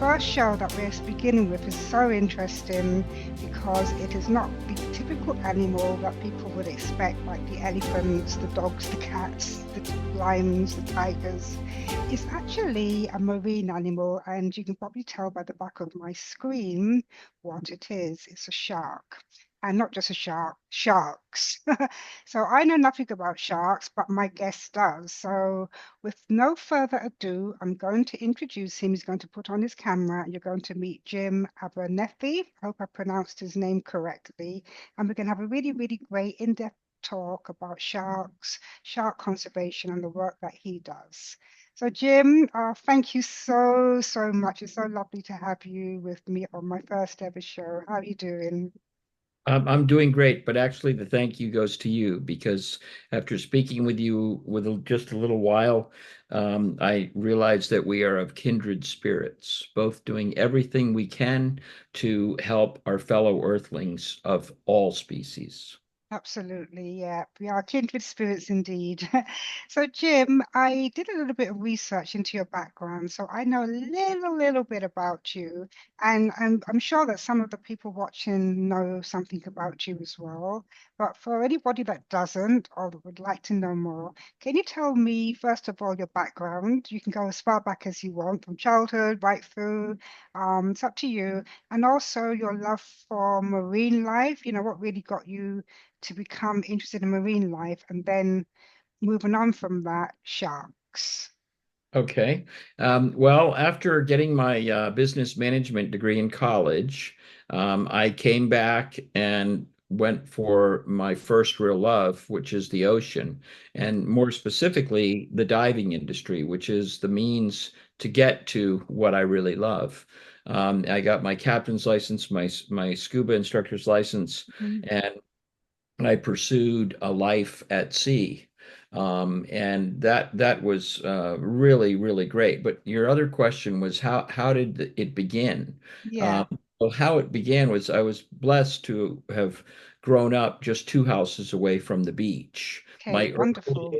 first show that we're beginning with is so interesting because it is not the typical animal that people would expect, like the elephants, the dogs, the cats, the lions, the tigers. It's actually a marine animal, and you can probably tell by the back of my screen what it is. It's a shark. And not just a shark, sharks. So I know nothing about sharks, but my guest does. So with no further ado, I'm going to introduce him. He's going to put on his camera. You're going to meet Jim Abernethy. I hope I pronounced his name correctly. And we're going to have a really, really great in-depth talk about sharks, shark conservation, and the work that he does. So Jim, thank you so, so much. It's so lovely to have you with me on my first ever show. How are you doing? I'm doing great, but actually the thank you goes to you because after speaking with you just a little while, I realized that we are of kindred spirits, both doing everything we can to help our fellow Earthlings of all species. Absolutely, yeah. We are kindred spirits indeed. So, Jim, I did a little bit of research into your background, so I know a little bit about you, and I'm sure that some of the people watching know something about you as well. But for anybody that doesn't or that would like to know more, can you tell me, first of all, your background? You can go as far back as you want, from childhood right through. It's up to you. And also your love for marine life, what really got you to become interested in marine life, and then moving on from that, sharks. Okay. Well, after getting my business management degree in college, I came back and went for my first real love, which is the ocean, and more specifically, the diving industry, which is the means to get to what I really love. I got my captain's license, my scuba instructor's license, Mhm. and I pursued a life at sea. And that was really, really great. But your other question was how did it begin? Yeah. Um, well, how it began was I was blessed to have grown up just two houses away from the beach. Okay, wonderful.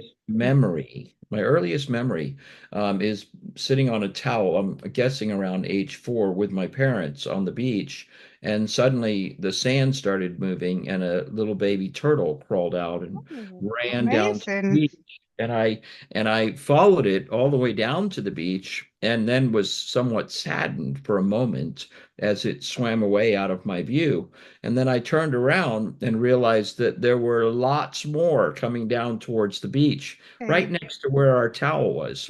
My earliest memory is sitting on a towel. I'm guessing around age 4 with my parents on the beach, and suddenly the sand started moving, and a little baby turtle crawled out and Ooh, ran down to amazing. the beach. And I followed it all the way down to the beach, and then was somewhat saddened for a moment as it swam away out of my view. And then I turned around and realized that there were lots more coming down towards the beach, right Okay. next to where our towel was.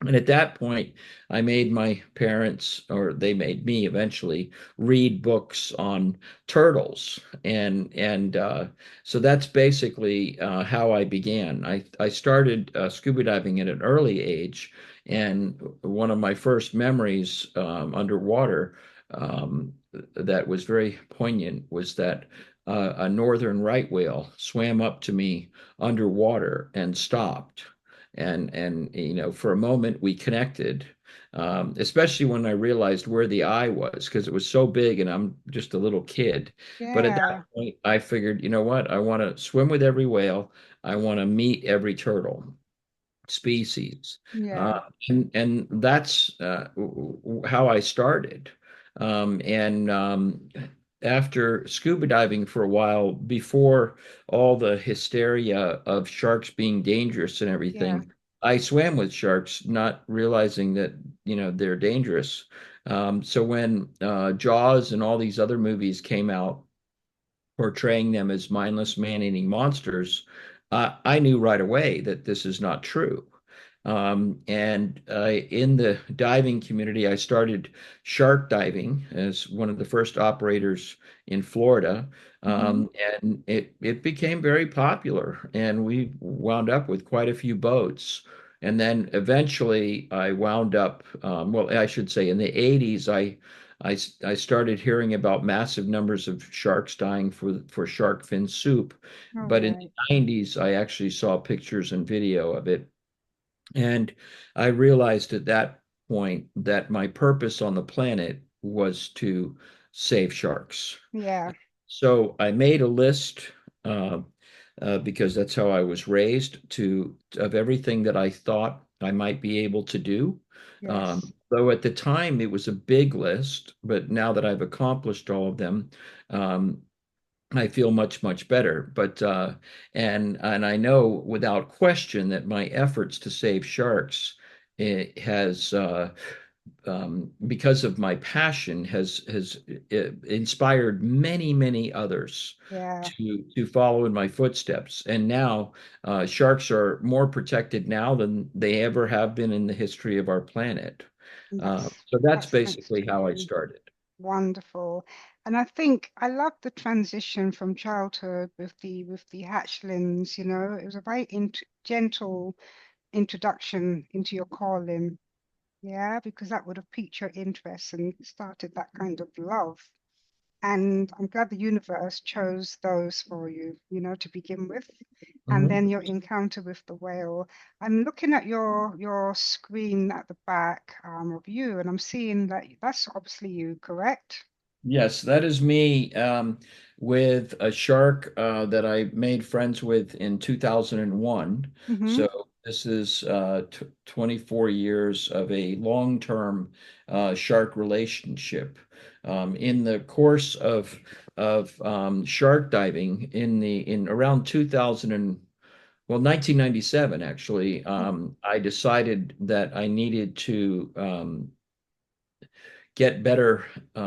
And at that point, I made my parents, or they made me eventually, read books on turtles, and so that's basically how I began. I started scuba diving at an early age, and one of my first memories underwater that was very poignant was that a northern right whale swam up to me underwater and stopped and for a moment we connected, especially when I realized where the eye was because it was so big and I'm just a little kid. But at that Yeah. point I figured, you know what, I want to swim with every whale, I want to meet every turtle species. uh, Yeah. and that's how I started. And After scuba diving for a while, before all the hysteria of sharks being dangerous and Yeah. everything, I swam with sharks, not realizing that, they're dangerous. So when Jaws and all these other movies came out portraying them as mindless man-eating monsters, I knew right away that this is not true. And In the diving community, I started shark diving as one of the first operators in Florida. Hmm. And it became very popular, and we wound up with quite a few boats. And then eventually I wound up, well, I should say in the 80s, I started hearing about massive numbers of sharks dying for shark fin soup. All But in right. the 90s, I actually saw pictures and video of it. And I realized at that point that my purpose on the planet was to save sharks. Yeah. So I made a list because that's how I was raised of everything that I thought I might be able to do. Yes. Though at the time it was a big list, but now that I've accomplished all of them, um, I feel much, much better. But and I know without question that my efforts to save sharks has because of my passion has inspired many, many others Yeah. to follow in my footsteps. And now sharks are more protected now than they ever have been in the history of our planet. And So that's that's thanks basically to how I you. started. Wonderful. And I think I love the transition from childhood with the hatchlings, you know. It was a very int gentle introduction into your calling. Yeah, because that would have piqued your interest and started that kind of love. And I'm glad the universe chose those for you, you know, to begin with. And Mhm. then your encounter with the whale. I'm looking at your screen at the back of you, and I'm seeing that that's obviously you, correct? Yes, that is me with a shark that I made friends with in 2001. Mm-hmm. So this is t 24 years of a long-term shark relationship. In the course of shark diving in around 2000 and well 1997 actually, I decided that I needed to get better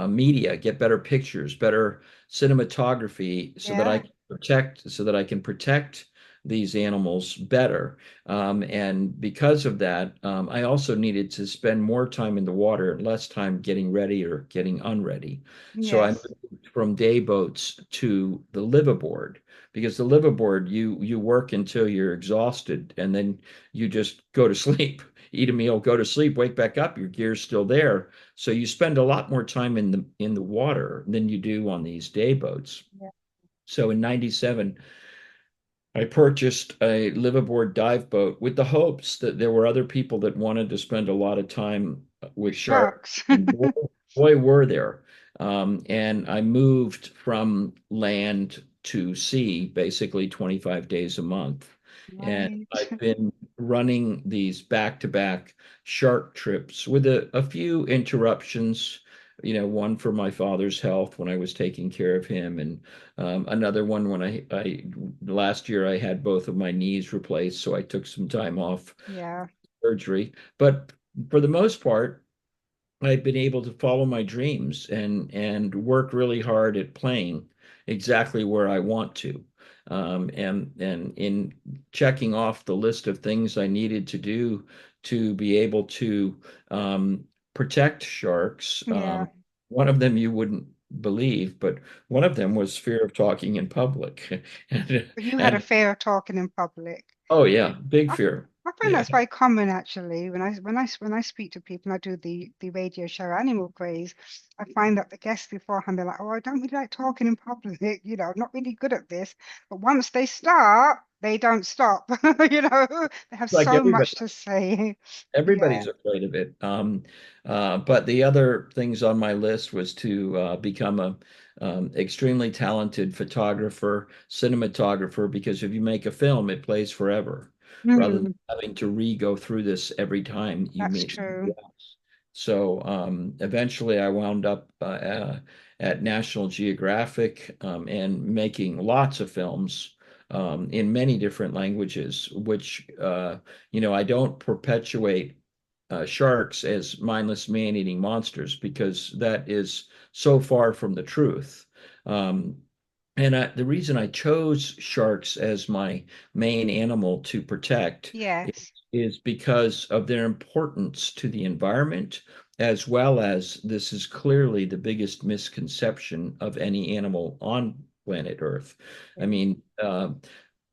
media, get better pictures, better cinematography, Yeah. so that I can protect these animals better. And because of that, I also needed to spend more time in the water and less time getting ready or getting unready. So I Yes. moved from day boats to the liveaboard because the liveaboard you work until you're exhausted and then you just go to sleep, eat a meal, go to sleep, wake back up, your gear's still there, so you spend a lot more time in the water than you do on these day boats. Yeah. So in 97, I purchased a liveaboard dive boat with the hopes that there were other people that wanted to spend a lot of time with sharks. Sharks. And boy, were there. And I moved from land to sea basically 25 days a month. And Right. I've been running these back-to-back shark trips with a few interruptions, one for my father's health when I was taking care of him, and another one when I last year I had both of my knees replaced, so I took some time off Yeah. surgery. But for the most part, I've been able to follow my dreams and work really hard at playing exactly where I want to. And in checking off the list of things I needed to do to be able to protect sharks, Yeah. one of them you wouldn't believe, but one of them was fear of talking in public. And, But you had a and fear of talking in public. oh yeah, big I, fear. I find Yeah. that's very common actually. When I speak to people and I do the radio show Animal Craze, I find that the guests beforehand they're like, "Oh, I don't really like talking in public. You know, I'm not really good at this." But once they start, they don't stop. You know, they have Like so everybody. much to say. Yeah. Everybody's afraid of it. But the other things on my list was to become a extremely talented photographer, cinematographer, because if you make a film, it plays forever, rather than Mm, having to re-go through this every time you that's meet true. somebody else. So eventually I wound up at National Geographic and making lots of films in many different languages, which I don't perpetuate sharks as mindless man-eating monsters because that is so far from the truth. Um, the reason I chose sharks as my main animal to protect Yes. is because of their importance to the environment, as well as this is clearly the biggest misconception of any animal on planet Earth. I Yeah. mean,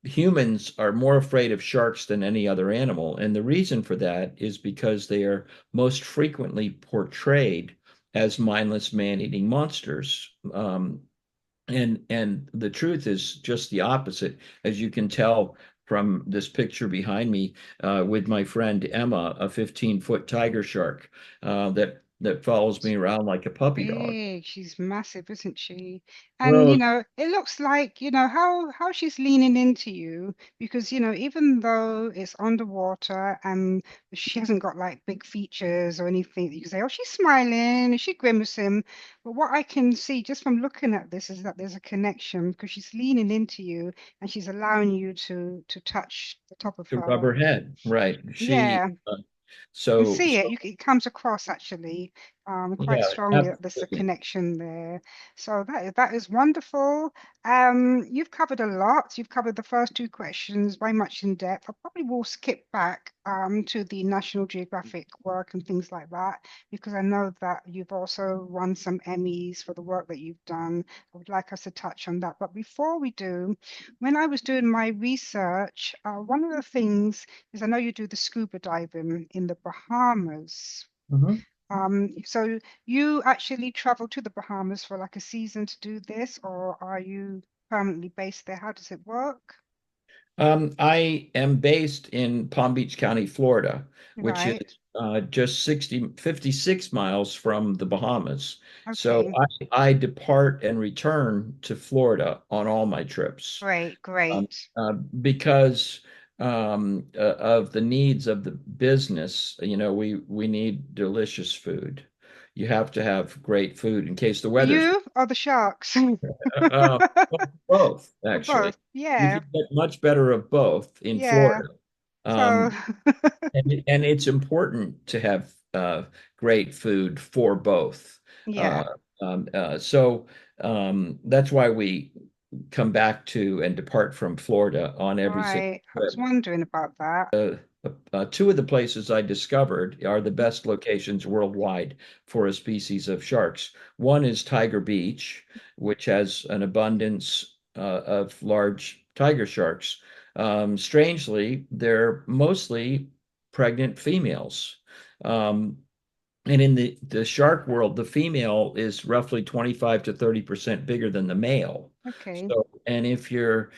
humans are more afraid of sharks than any other animal. And the reason for that is because they are most frequently portrayed as mindless man-eating monsters. And the truth is just the opposite, as you can tell from this picture behind me with my friend Emma, a 15-foot tiger shark that that follows me around like a puppy dog. Big. She's massive, isn't she? And Well, it looks like, how she's leaning into you because, even though it's underwater and she hasn't got like big features or anything, you can say, oh, she's smiling, is she grimacing? But what I can see just from looking at this is that there's a connection because she's leaning into you and she's allowing you to touch the top of to rub her. her head, right? Yeah. Can So, see it. so It comes across actually quite yeah, strongly that there's a absolutely. connection there. So that is wonderful. You've covered a lot. You've covered the first two questions very much in depth. I probably will skip back to the National Geographic work and things like that because I know that you've also won some Emmys for the work that you've done. I would like us to touch on that. But before we do, when I was doing my research, one of the things is I know you do the scuba diving in the Bahamas. Mhm. So you actually travel to the Bahamas for like a season to do this, or are you permanently based there? How does it work? I am based in Palm Beach County, Florida, which Right. is just 56 miles from the Bahamas. So Okay. I depart and return to Florida on all my trips. Great. um, Great. because of the needs of the business. We need delicious food. You have to have great food in case the For weather's you or the sharks? uh, both, For actually. both. You Yeah. can get much better of both in Yeah. Florida. So Um, and it's important to have great food for both. Uh, yeah. that's why we come back to and depart from Florida on every single Right. I was trip. wondering about that. Two of the places I discovered are the best locations worldwide for a species of sharks. One is Tiger Beach, which has an abundance of large tiger sharks. Strangely, they're mostly pregnant females. Um, and in the shark world, the female is roughly 25 to 30% bigger than the male. Okay. So, and if you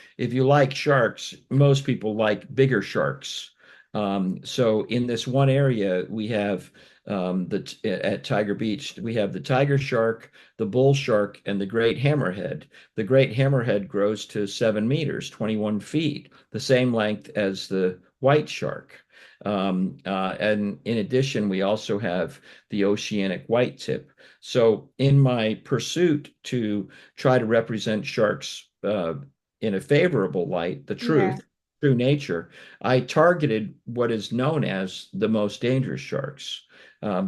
like sharks, most people like bigger sharks. So in this one area, we have at Tiger Beach, we have the tiger shark, the bull shark, and the great hammerhead. The great hammerhead grows to 7 meters, 21 feet, the same length as the white shark. And in addition, we also have the oceanic white tip. So, in my pursuit to try to represent sharks in a favorable light, the Yeah. truth, true nature, I targeted what is known as the most dangerous sharks.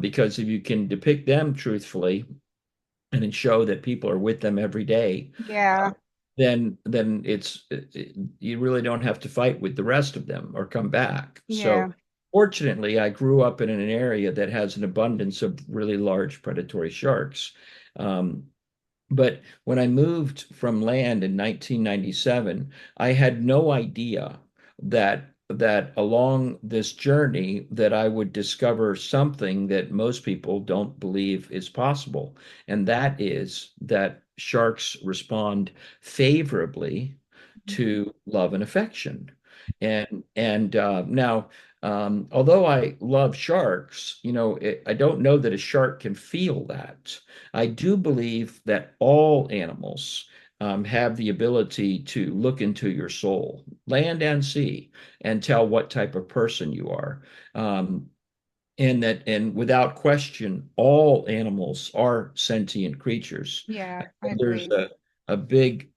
Because if you can depict them truthfully and then show that people are with them every day, Yeah. then you really don't have to fight with the rest of them or come back. So Yeah. fortunately, I grew up in an area that has an abundance of really large predatory sharks. Um, but when I moved from land in 1997, I had no idea that along this journey that I would discover something that most people don't believe is possible, and that is that sharks respond favorably to love and affection. And now, although I love sharks, I don't know that a shark can feel that. I do believe that all animals have the ability to look into your soul, land and sea, and tell what type of person you are. Um, and without question, all animals are sentient creatures. Yeah. I There's agree. a big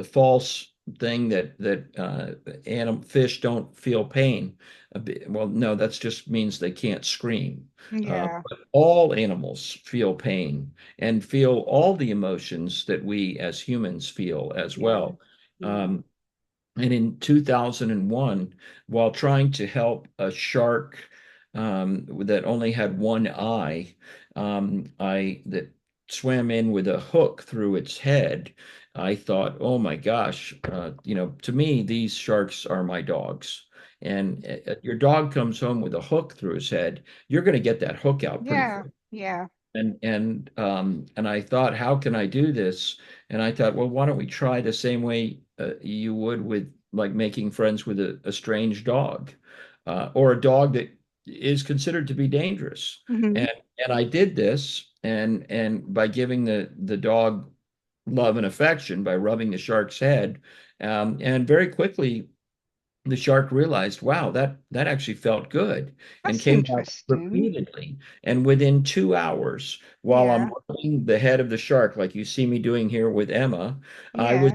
false thing that fish don't feel pain. Well, no, that just means they can't scream. Yeah. But all animals feel pain and feel all the emotions that we as humans feel as Yeah. well. Yeah. Um, and in 2001, while trying to help a shark that only had one eye, I that swam in with a hook through its head, I thought, oh my gosh, to me, these sharks are my dogs. And your dog comes home with a hook through his head, you're going to get that hook out pretty Yeah. quick. Yeah. And I thought, how can I do this? And I thought, well, why don't we try the same way you would with like making friends with a strange dog, or a dog that is considered to be dangerous. Hmm. And I did this, and by giving the dog love and affection by rubbing the shark's head, and very quickly the shark realized, wow, that actually felt good, and That's came out interesting. repeatedly. And within 2 hours, while I'm Yeah, rubbing the head of the shark, like you see me doing here with Emma, yeah,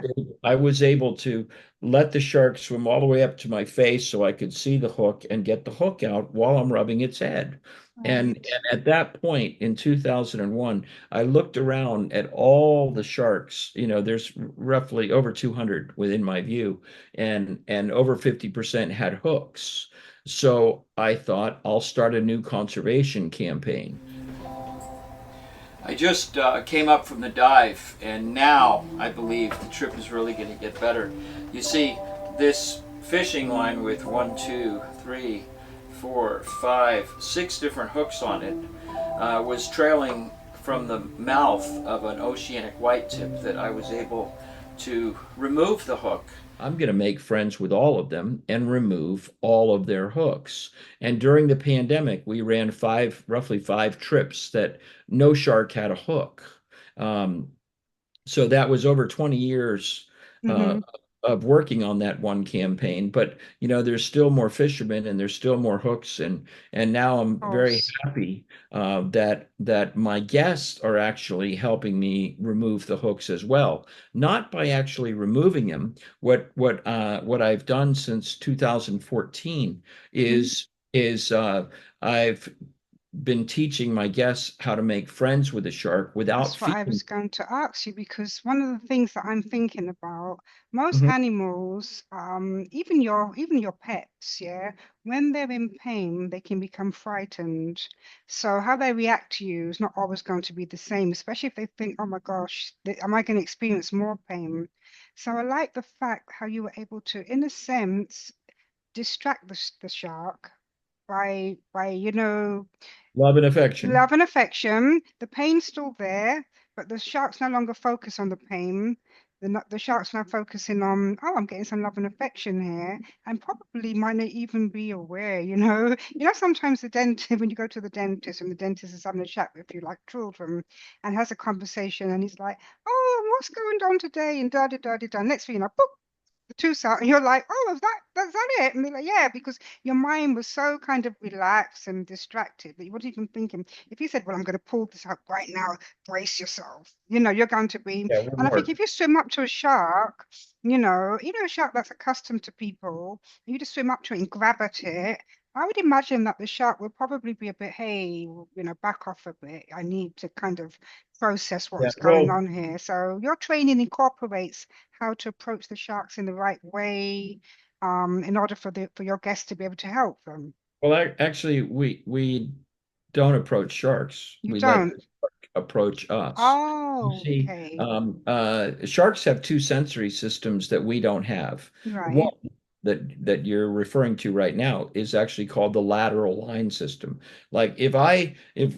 I was able to let the shark swim all the way up to my face so I could see the hook and get the hook out while I'm rubbing its head. And right. at that point in 2001, I looked around at all the sharks. There's roughly over 200 within my view, and over 50% had hooks. So I thought I'll start a new conservation campaign. I just came up from the dive, and now I believe the trip is really going to get better. You see, this fishing line with 6 different hooks on it was trailing from the mouth of an oceanic whitetip that I was able to remove the hook. I'm going to make friends with all of them and remove all of their hooks. And during the pandemic, we ran roughly 5 trips that no shark had a hook. Um, so that was over 20 years uh, Hmm. of working on that one campaign. But there's still more fishermen and there's still more hooks, and now I'm Of very course. happy that my guests are actually helping me remove the hooks as well. Not by actually removing them. What I've done since 2014 Mhm. is I've been teaching my guests how to make friends with a shark without That's what I feeding. was going to ask you because one of the things that I'm thinking about, most Mhm. animals, even your pets, yeah, when they're in pain, they can become frightened. So how they react to you is not always going to be the same, especially if they think, oh my gosh, am I going to experience more pain? So I like the fact how you were able to, in a sense, distract the shark by Love and affection. love and affection. The pain's still there, but the shark's no longer focus on the pain. The shark's now focusing on, oh, I'm getting some love and affection here, and probably might not even be aware, you know. You know, sometimes the dentist, when you go to the dentist and the dentist is having a chat with you like children and has a conversation and he's like, oh, what's going on today? And da da da da da. Next thing you know, boop, the tooth out, and you're like, oh, that's that it? And they're like, yeah, because your mind was so kind of relaxed and distracted that you weren't even thinking. If you said, well, I'm going to pull this out right now, brace yourself, you're going to be. Yeah, And I wouldn't think work. if you swim up to a shark, a shark that's accustomed to people, you just swim up to it and grab at it. I would imagine that the shark would probably be a bit, hey, back off a bit. I need to kind of process Yeah, what's going well, on here. So your training incorporates how to approach the sharks in the right way, in order for your guests to be able to help them. actually, we don't approach sharks. You We let don't? the shark approach us. You Oh, see, okay. sharks have 2 sensory systems that we don't have. One Right. that you're referring to right now is actually called the lateral line system. Like if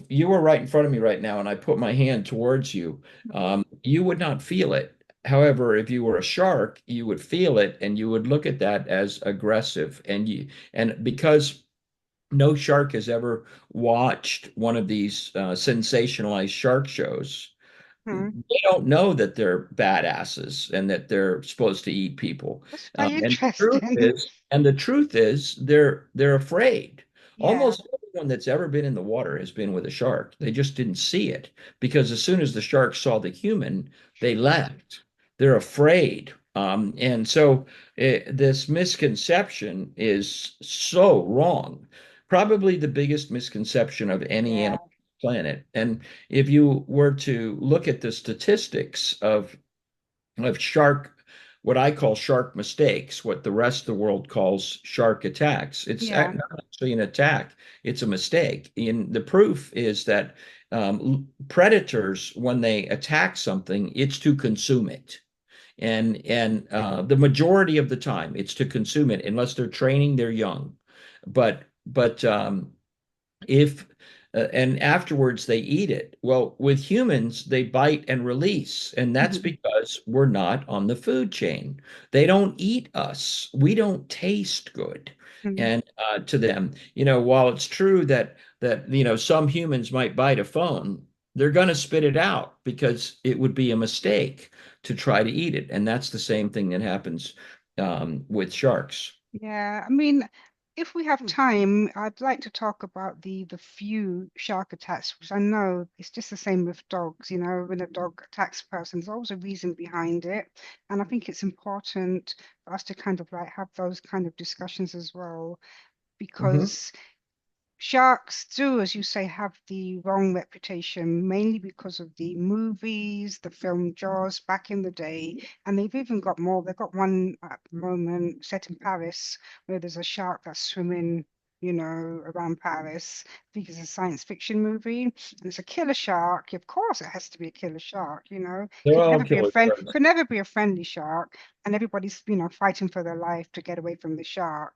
you were right in front of me right now and I put my hand towards you, you would not feel it. However, if you were a shark, you would feel it and you would look at that as aggressive. And because no shark has ever watched one of these sensationalized shark shows, Hmm. they don't know that they're badasses and that they're supposed to eat people. That's very And the truth interesting. is, they're afraid. Yeah. Almost everyone that's ever been in the water has been with a shark. They just didn't see it because as soon as the shark saw the human, they left. They're afraid. And so this misconception is so wrong. Probably the biggest misconception of any Yeah. animal on the planet. And if you were to look at the statistics of shark, what I call shark mistakes, what the rest of the world calls shark attacks, it's Yeah. not actually an attack, it's a mistake. And the proof is that predators, when they attack something, it's to consume it. And the majority of the time, it's to consume it, unless they're training their young. But if and afterwards they eat it. Well, with humans, they bite and release, and that's Mhm. because we're not on the food chain. They don't eat us. We don't taste good. Mhm. And to them, while it's true that some humans might bite a phone, they're going to spit it out because it would be a mistake to try to eat it. And that's the same thing that happens with sharks. Yeah, I mean, if we have time, I'd like to talk about the few shark attacks, because I know it's just the same with dogs. When a dog attacks a person, there's always a reason behind it, and I think it's important for us to kind of like have those kind of discussions as well, Hmm. because sharks do, as you say, have the wrong reputation, mainly because of the movies, the film Jaws back in the day, and they've even got more. They've got one at the moment set in Paris where there's a shark that's swimming, around Paris. I think it's a science fiction movie, and it's a killer shark. Of course, it has to be a killer shark. They're Could all never be a killer friend. sharks. Could never be a friendly shark, and everybody's, fighting for their life to get away from the shark,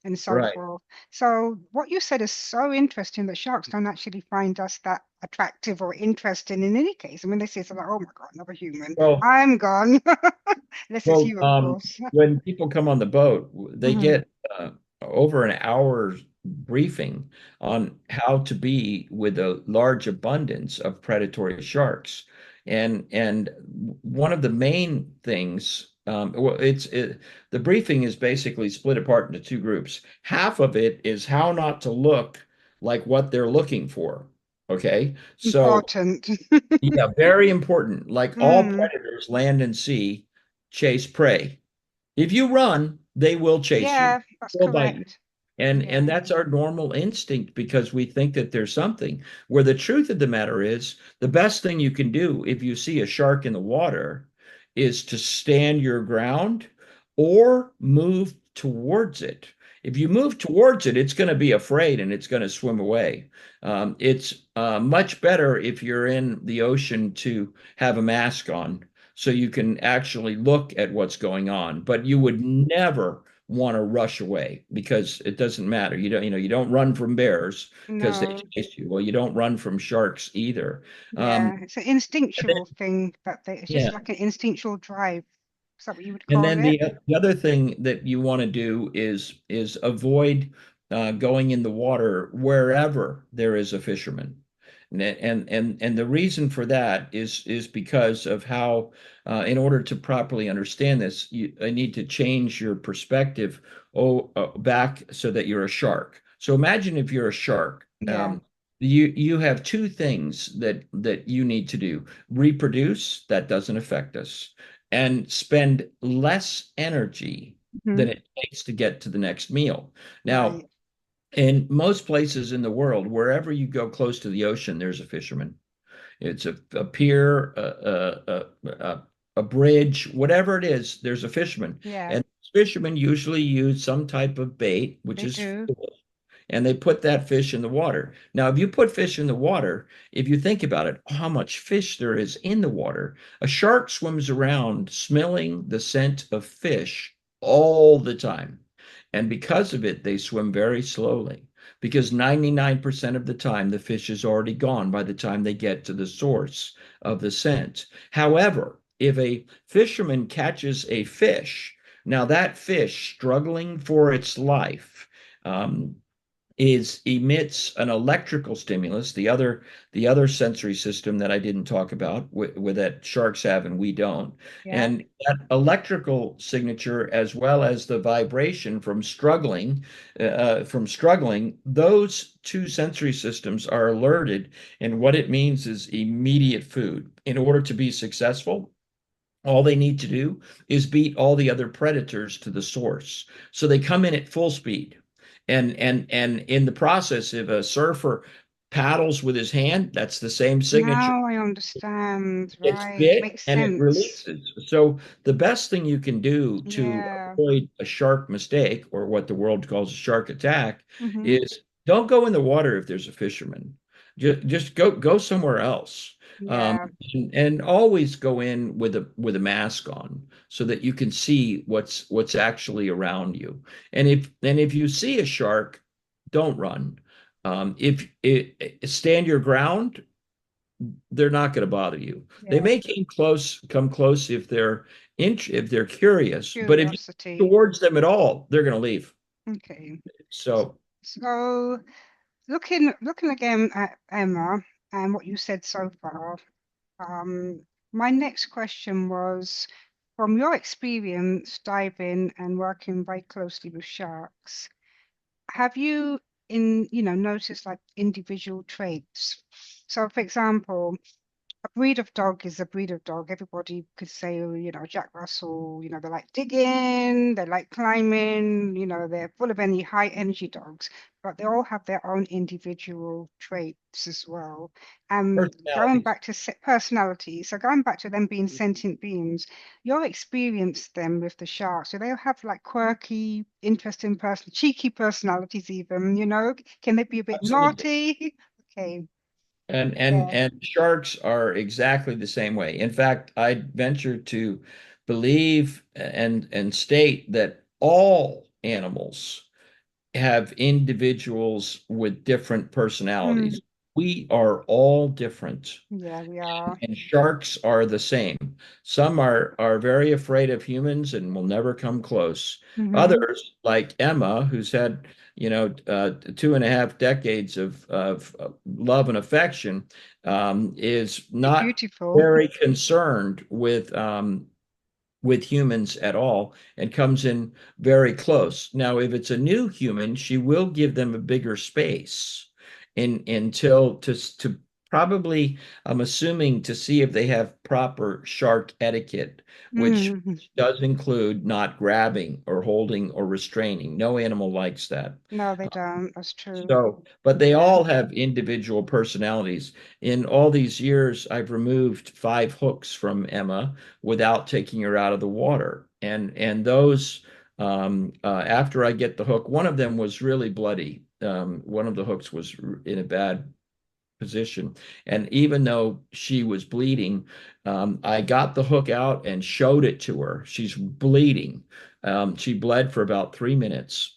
and so Right. forth. So what you said is so interesting that sharks don't actually find us that attractive or interesting in any case. I mean, they say it's like, oh my God, another human. Well, I'm gone. Unless it's Well, you, of course. when people come on the boat, they Mhm. get over an hour's briefing on how to be with a large abundance of predatory sharks. And one of the main things, the briefing is basically split apart into two groups. Half of it is how not to look like what they're looking for. Okay, so Important. yeah, very important. Like all Mm, predators, land and sea, chase prey. If you run, they will chase you. yeah, that's They'll bite you. correct. And Yeah. that's our normal instinct because we think that there's something. Where the truth of the matter is, the best thing you can do if you see a shark in the water is to stand your ground or move towards it. If you move towards it, it's going to be afraid and it's going to swim away. It's much better if you're in the ocean to have a mask on so you can actually look at what's going on. But you would never want to rush away because it doesn't matter. You don't run from bears because they No. chase you. Well, you don't run from sharks either. Yeah. It's an And then, instinctual thing it's yeah, just like an instinctual drive. Is that what you would and call then it? the other thing that you want to do is avoid going in the water wherever there is a fisherman. And the reason for that is because of how, in order to properly understand this, I need to change your perspective back so that you're a shark. So imagine if you're a shark. Yeah. You have two things that you need to do. Reproduce, that doesn't affect us, and spend less energy Hmm. than it takes to get to the next meal. Now, Right. in most places in the world, wherever you go close to the ocean, there's a fisherman. It's a pier, a bridge, whatever it is, there's a fisherman. Yeah, And fishermen usually use some type of bait, which they is do. food, and they put that fish in the water. Now, if you put fish in the water, if you think about it, how much fish there is in the water, a shark swims around smelling the scent of fish all the time. And because of it, they swim very slowly because 99% of the time the fish is already gone by the time they get to the source of the scent. However, if a fisherman catches a fish, now that fish struggling for its life, um, is emits an electrical stimulus, the other sensory system that I didn't talk about with that sharks have and we don't. Yeah. And that electrical signature, as well as the vibration from struggling, those two sensory systems are alerted, and what it means is immediate food. In order to be successful, all they need to do is beat all the other predators to the source. So they come in at full speed. And in the process, if a surfer paddles with his hand, that's the same signature. Now I understand. It's Right. bit Makes and it sense. releases. So the best thing you can do to Yeah. avoid a shark mistake, or what the world calls a shark attack, Hmm. is don't go in the water if there's a fisherman. Just go somewhere else. Um, Yeah. and always go in with a mask on so that you can see what's actually around you. And if you see a shark, don't run. If it, stand your ground, they're not going to bother you. They Yeah. may come close if they're curious, but if you Curiosity. towards them at all, they're going to leave. Okay. So So looking again at Emma and what you said so far, my next question was, from your experience diving and working very closely with sharks, have you noticed like individual traits? So for example, a breed of dog is a breed of dog. Everybody could say, oh, Jack Russell, they like digging, they like climbing, they're full of any high energy dogs, but they all have their own individual traits as well. Going personalities. back to personality, so going back to them being sentient beings, your experience them with the sharks, do they have like quirky, interesting cheeky personalities even, Can they be a bit Absolutely. naughty? Okay, And yeah. and sharks are exactly the same way. In fact, I venture to believe and state that all animals have individuals with different Mm, personalities. We are all different, yeah, we are. and sharks are the same. Some are very afraid of humans and will never come close. Hmm. Others, like Emma, who's had, 2.5 decades of love and affection, is They're not beautiful. very concerned with humans at all and comes in very close. Now, if it's a new human, she will give them a bigger space until to probably, I'm assuming, to see if they have proper shark etiquette, which Mm, does include not grabbing or holding or restraining. No animal likes that. no, they don't. That's true. So, but they Yeah. all have individual personalities. In all these years, I've removed 5 hooks from Emma without taking her out of the water. And those, after I get the hook, one of them was really bloody. One of the hooks was in a bad position. And even though she was bleeding, I got the hook out and showed it to her. She's bleeding. She bled for about 3 minutes,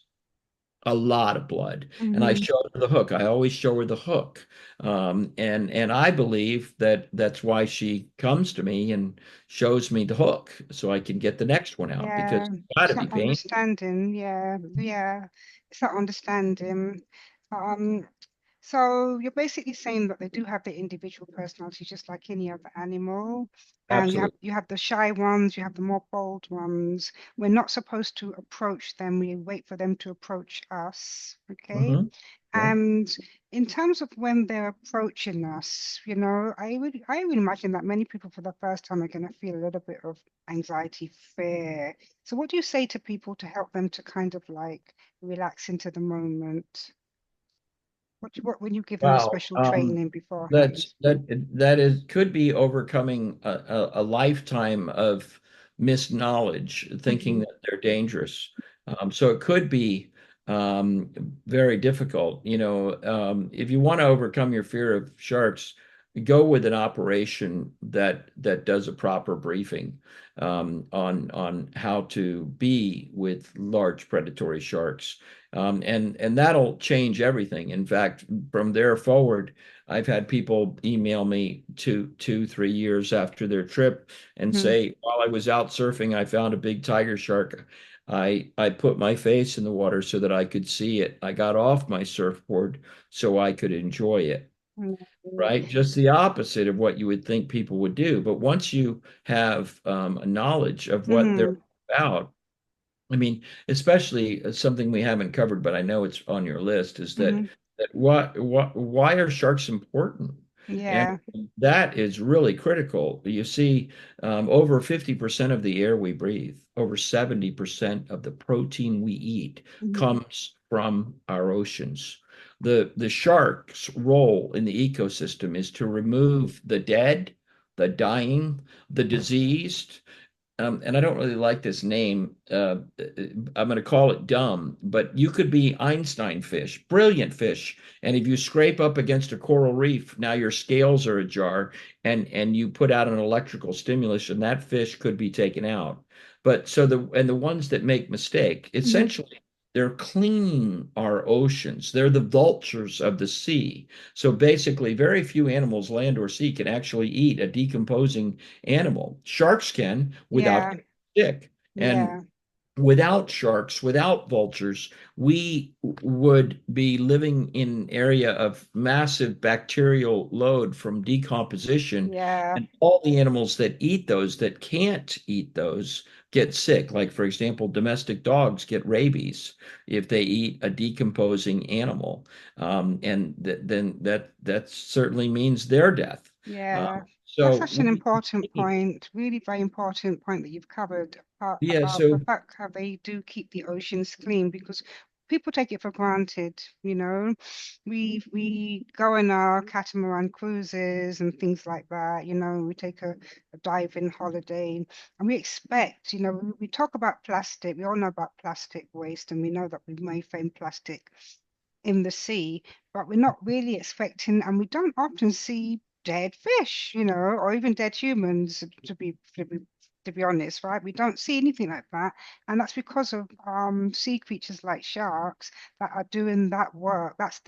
a lot of blood, and I Hmm. showed her the hook. I always show her the hook, and I believe that that's why she comes to me and shows me the hook so I can get the next one out, because Yeah. it's got It's to be not painful. understanding. Yeah. Yeah. It's not understanding. Um, so you're basically saying that they do have their individual personality, just like any other animal. And Absolutely. you have the shy ones, you have the more bold ones. We're not supposed to approach them. We wait for them to approach us. Okay. Hmm. Yeah, And in terms of when they're approaching us, I would imagine that many people for the first time are going to feel a little bit of anxiety, fear. So what do you say to people to help them to kind of like relax into the moment? What when you give them a wow. special training beforehand? That is could be overcoming a lifetime of misknowledge, thinking Hmm. that they're dangerous. So it could be um, very difficult. If you want to overcome your fear of sharks, go with an operation that does a proper briefing on how to be with large predatory sharks. And that'll change everything. In fact, from there forward, I've had people email me 2, 2, 3 years after their trip and Hmm. say, while I was out surfing, I found a big tiger shark. I put my face in the water so that I could see it. I got off my surfboard so I could enjoy it. Right? Just the opposite of what you would think people would do. But once you have a knowledge of what they're Hmm. about, I mean, especially something we haven't covered, but I know it's on your list, is that Hmm. why are sharks important? And Yeah. that is really critical. You see, over 50% of the air we breathe, over 70% of the protein we eat Hmm. comes from our oceans. The shark's role in the ecosystem is to remove the dead, the dying, the diseased, and I don't really like this name. I'm going to call it dumb, but you could be Einstein fish, brilliant fish. And if you scrape up against a coral reef, now your scales are ajar, and you put out an electrical stimulus, and that fish could be taken out. But so the ones that make mistake, Hmm. essentially, they're cleaning our oceans. They're the vultures of the sea. So basically, very few animals, land or sea, can actually eat a decomposing animal. Sharks can without Yeah, getting sick. And yeah, without sharks, without vultures, we would be living in an area of massive bacterial load from decomposition. yeah, And all the animals that eat those, that can't eat those, get sick. Like, for example, domestic dogs get rabies if they eat a decomposing animal. And then that certainly means their death. yeah. That's So such an we, important point, really very important point that you've covered yeah, about the so fact how they do keep the oceans clean because people take it for granted, you know. We go on our catamaran cruises and things like that, you know, we take a dive-in holiday and we expect, you know, we talk about plastic, we all know about plastic waste and we know that we may find plastic in the sea, but we're not really expecting, and we don't often see dead fish, you know, or even dead humans, to be honest, right? We don't see anything like that, and that's because of sea creatures like sharks that are doing that work. That's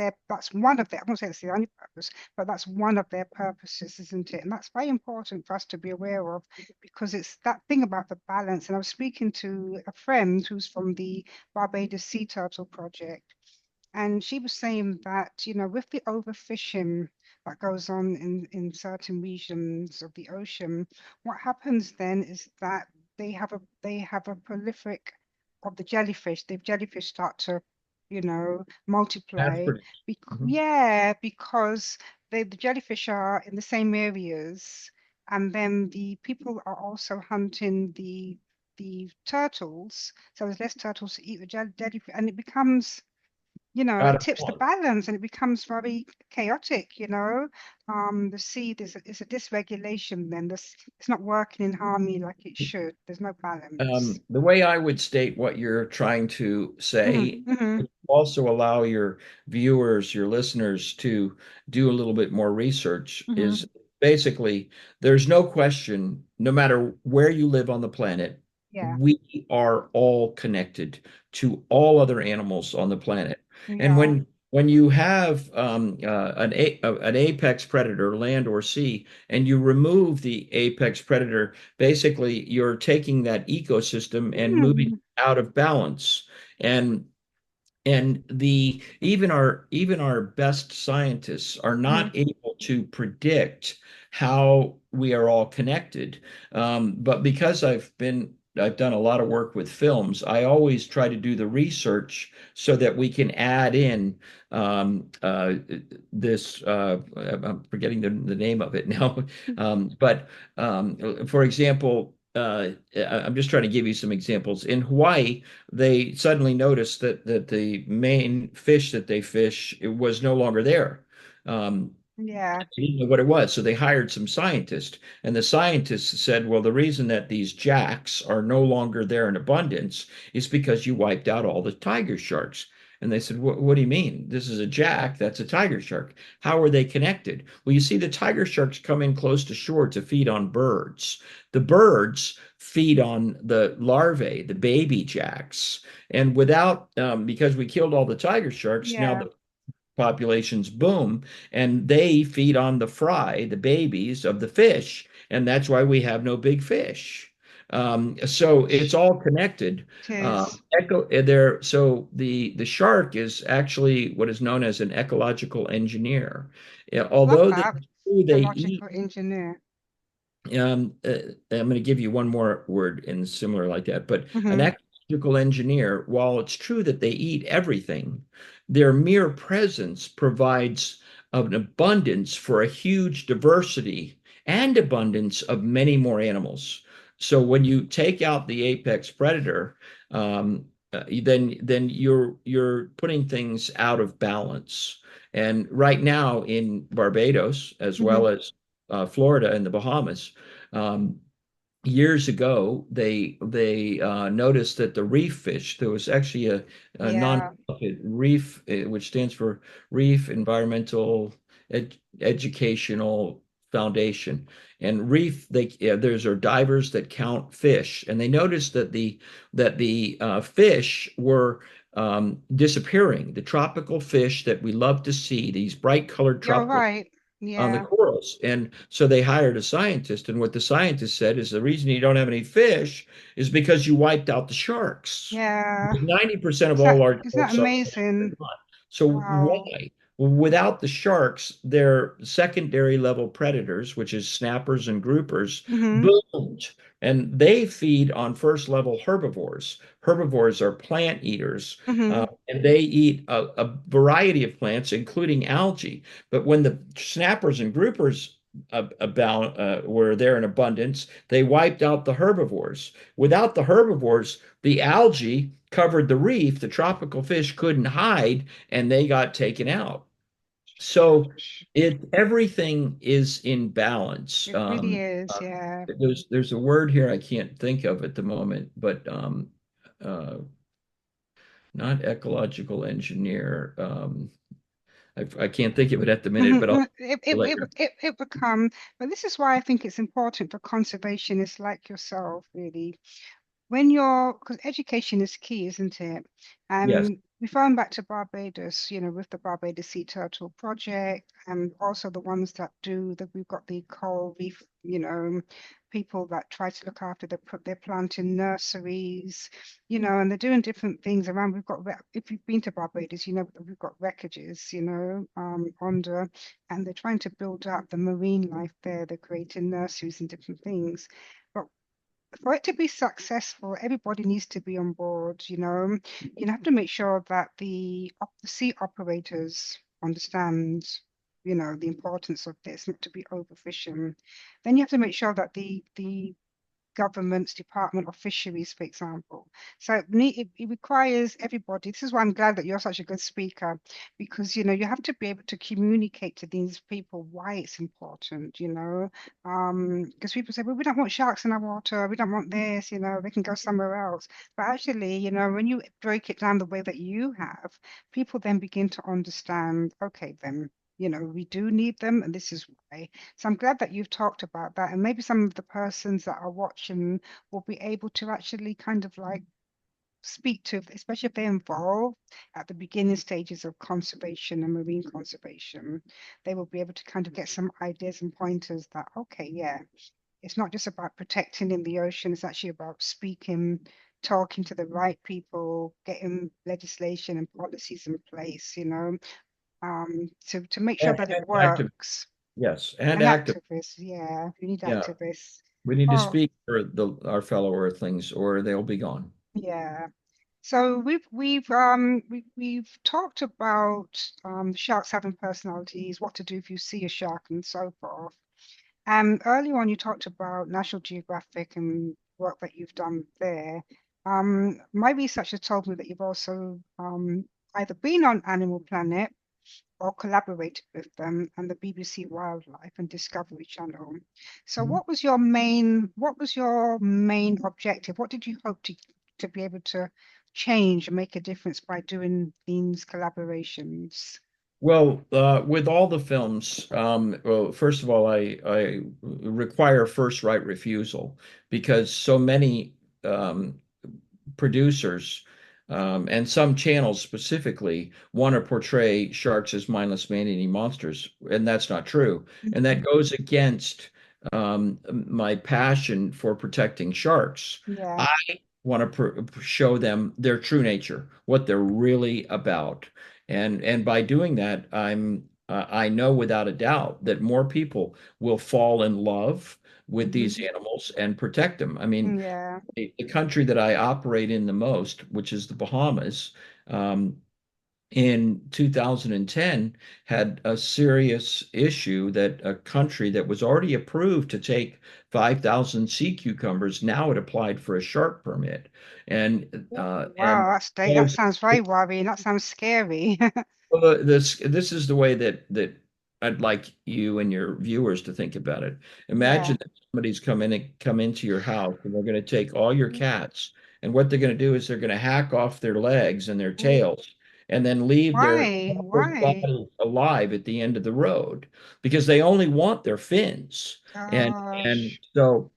one of their, I won't say it's the only purpose, but that's one of their purposes, isn't it? And that's very important for us to be aware of because it's that thing about the balance. And I was speaking to a friend who's from the Barbados Sea Turtle Project, and she was saying that, you know, with the overfishing that goes on in certain regions of the ocean, what happens then is that they have a prolific of the jellyfish. The jellyfish start to, you know, that's multiply. pretty. Mhm. Yeah, because the jellyfish are in the same areas, and then the people are also hunting the turtles. So there's less turtles to eat the jellyfish, and it becomes, you know, Out it of tips the one. balance and it becomes very chaotic, you know. The sea, there's a dysregulation then. This it's not working in harmony like it should. There's no balance. The way I would state what you're trying to say, Hmm. also allow your viewers, your listeners to do a little bit more research, is Hmm. basically there's no question, no matter where you live on the planet, Yeah, we are all connected to all other animals on the planet. we And are. when you have an apex predator, land or sea, and you remove the apex predator, basically you're taking that ecosystem and moving Hmm. out of balance. And the even our best scientists are Hmm. not able to predict how we are all connected. But because I've done a lot of work with films, I always try to do the research so that we can add in this. I'm forgetting the name of it now, but for example. I'm just trying to give you some examples. In Hawaii, they suddenly noticed that the main fish that they fish, it was no longer there. Um, Yeah, they didn't know what it was, so they hired some scientists, and the scientists said, "Well, the reason that these jacks are no longer there in abundance is because you wiped out all the tiger sharks." And they said, "What do you mean? This is a jack, that's a tiger shark. How are they connected?" Well, you see, the tiger sharks come in close to shore to feed on birds. The birds feed on the larvae, the baby jacks. And because we killed all the tiger sharks, now yeah. the populations boom, and they feed on the fry, the babies of the fish. And that's why we have no big fish. So it's all connected. It is. So the shark is actually what is known as an ecological engineer. Yeah, Love although that. they eat Ecological engineer. I'm going to give you one more word in similar like that, but an Hmm. ecological engineer, while it's true that they eat everything, their mere presence provides an abundance for a huge diversity and abundance of many more animals. So when you take out the apex predator, then you're putting things out of balance. And right now in Barbados, as Hmm. well as Florida and the Bahamas. Um, Years ago, they noticed that the reef fish, there was actually a Yeah. non-profit reef, which stands for Reef Environmental Educational Foundation, and reef there's are divers that count fish, and they noticed that the fish were disappearing. The tropical fish that we love to see, these bright colored You're tropical right. on the Yeah. corals. And so they hired a scientist. And what the scientist said is the reason you don't have any fish is because you wiped out the sharks. Yeah. 90% of all large Is that sharks are amazing? gone. So Wow. why? Well, without the sharks, their secondary level predators, which is snappers and groupers, Mm-hmm. boomed. And they feed on first level herbivores. Herbivores are plant eaters, Mm-hmm. and they eat a variety of plants, including algae. But when the snappers and groupers about were there in abundance, they wiped out the herbivores. Without the herbivores, the algae covered the reef. The tropical fish couldn't hide, and they got taken out. So everything is in balance. It really is. Yeah. There's a word here I can't think of at the moment, but uh, not ecological engineer. I can't think of it at the minute, but I'll later. It become, but this is why I think it's important for conservationists like yourself, really, when you're, because education is key, isn't it? Yes. Referring back to Barbados, with the Barbados Sea Turtle Project, and also the ones that do that, we've got the coral reef, people that try to look after their plant in nurseries, and they're doing different things around. If you've been to Barbados, you know that we've got wreckages, under, and they're trying to build up the marine life there. They're creating nurseries and different things. But for it to be successful, everybody needs to be on board, You have to make sure that the sea operators understand, the importance of this, not to be overfishing. Then you have to make sure that the government's Department of Fisheries, for example. So it requires everybody. This is why I'm glad that you're such a good speaker, because you have to be able to communicate to these people why it's important, because people say, well, we don't want sharks in our water, we don't want this, they can go somewhere else. But actually, when you break it down the way that you have, people then begin to understand, okay, then we do need them, and this is why. So I'm glad that you've talked about that, and maybe some of the persons that are watching will be able to actually kind of like speak to, especially if they're involved at the beginning stages of conservation and marine conservation, they will be able to kind of get some ideas and pointers that, okay, yeah, it's not just about protecting in the ocean, it's actually about speaking, talking to the right people, getting legislation and policies in place, to make sure that it And active, works. yes, and And active. activists, yeah, you need Yeah, activists. we need to Oh, speak for our fellow Earthlings, or they'll be gone. yeah. So we've talked about sharks having personalities, what to do if you see a shark, and so forth. Earlier on, you talked about National Geographic and work that you've done there. My research has told me that you've also either been on Animal Planet or collaborated with them and the BBC Wildlife and Discovery Channel. So what was your main objective? What did you hope to be able to change and make a difference by doing these collaborations? Well, with all the films, well, first of all, I require first right refusal because so many producers and some channels specifically want to portray sharks as mindless man-eating monsters, and that's not true. And that Mhm. goes against my passion for protecting sharks. Yeah. I want to show them their true nature, what they're really about. And by doing that, I know without a doubt that more people will fall in love with Hmm. these animals and protect them. I mean, Yeah. the country that I operate in the most, which is the Bahamas, um, in 2010 had a serious issue that a country that was already approved to take 5,000 sea cucumbers now had applied for a shark permit. And Wow, that sounds very worrying. That sounds scary. this is the way that I'd like you and your viewers to think about it. Yeah. Imagine that somebody's come into your house and they're going to take all your cats, and what they're going to do is they're going to hack off their legs and their Ooh, tails and then leave their why? Why? bodies alive at the end of the road because they only want their fins. And Gosh. so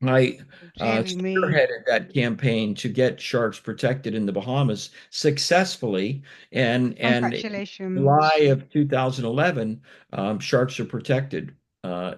I Deary me. spearheaded that campaign to get sharks protected in the Bahamas successfully, and in July Congratulations. of 2011, sharks are protected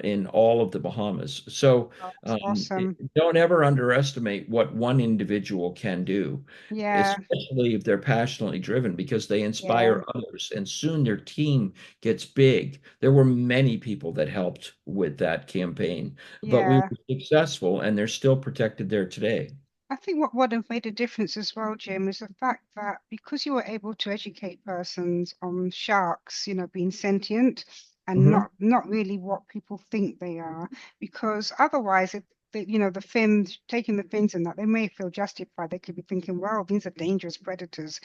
in all of the Bahamas. So Oh, that's awesome. don't ever underestimate what one individual can do, Yeah, especially if they're passionately driven, because they yeah, inspire others, and soon their team gets big. There were many people that helped with that campaign, but we yeah. were successful, and they're still protected there today. I think what would have made a difference as well, Jim, is the fact that because you were able to educate persons on sharks, being sentient and Mhm. not really what people think they are, because otherwise, if the fins, taking the fins and that, they may feel justified. They could be thinking, well, these are dangerous predators,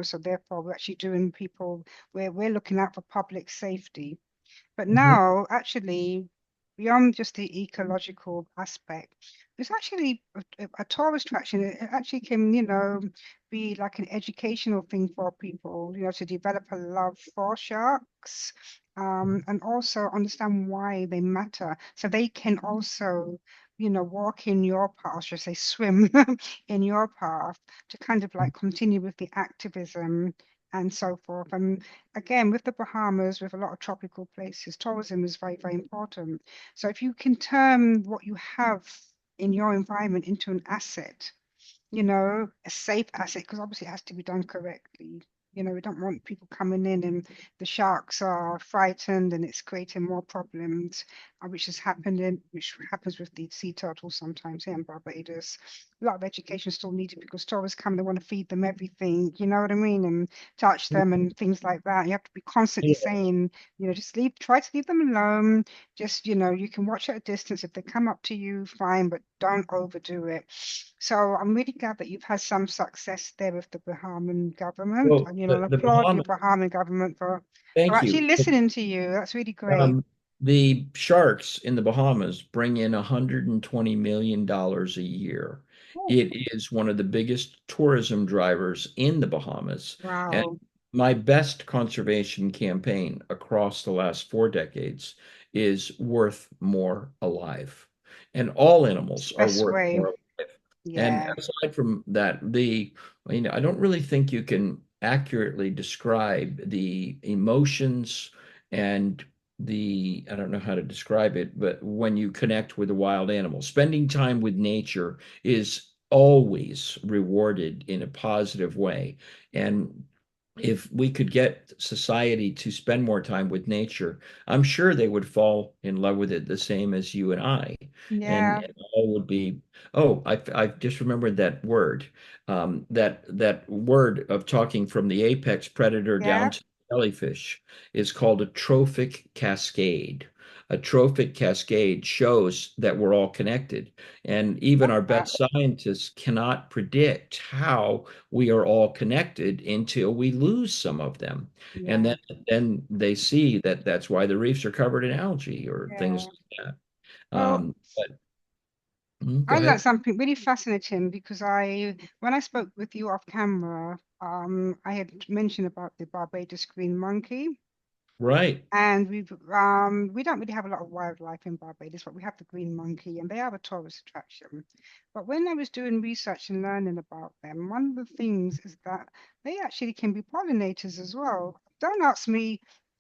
so therefore we're actually doing people, we're looking out for public safety. But Mhm. now, actually, beyond just the ecological aspect, it's actually a tourist attraction. It actually can, be like an educational thing for people, to develop a love for sharks, and also understand why they matter. So they can also, walk in your path, should I say, swim in your path to kind of like continue with the activism and so forth. And again, with the Bahamas, with a lot of tropical places, tourism is very, very important. So if you can turn what you have in your environment into an asset, a safe asset, because obviously it has to be done correctly. We don't want people coming in and the sharks are frightened and it's creating more problems, which happens with the sea turtles sometimes here in Barbados. A lot of education is still needed because tourists come, they want to feed them everything, you know what I mean, and touch them and things like that. You have to be constantly Yeah. saying, just try to leave them alone. Just, you can watch at a distance. If they come up to you, fine, but don't overdo it. So I'm really glad that you've had some success there with the Bahamian government. Well, And, I the applaud your Bahamas, Bahamian government for thank actually you. listening to you. That's really great. Um, the sharks in the Bahamas bring in $120 million a year. Oh, It is one of the biggest tourism drivers in the Bahamas. And wow. my best conservation campaign across the last 4 decades is worth more alive. And all It's animals the are best worth way. more alive. And Yeah. aside from that, I don't really think you can accurately describe the emotions and I don't know how to describe it, but when you connect with a wild animal, spending time with nature is always rewarded in a positive way. And if we could get society to spend more time with nature, I'm sure they would fall in love with it the same as you and I. Yeah. And all would be, oh, I've just remembered that word. That word of talking from the apex predator down Yeah. to the jellyfish is called a trophic cascade. A trophic cascade shows that we're all connected. And even our Uh, best scientists cannot predict how we are all connected until we lose some of them. And yeah. then they see that that's why the reefs are covered in algae or things Yeah. like that. Well, But go I learned ahead. something really fascinating because when I spoke with you off camera, I had mentioned about the Barbados green monkey. Right. And we don't really have a lot of wildlife in Barbados, but we have the green monkey, and they are a tourist attraction. But when I was doing research and learning about them, one of the things is that they actually can be pollinators as well. Don't ask me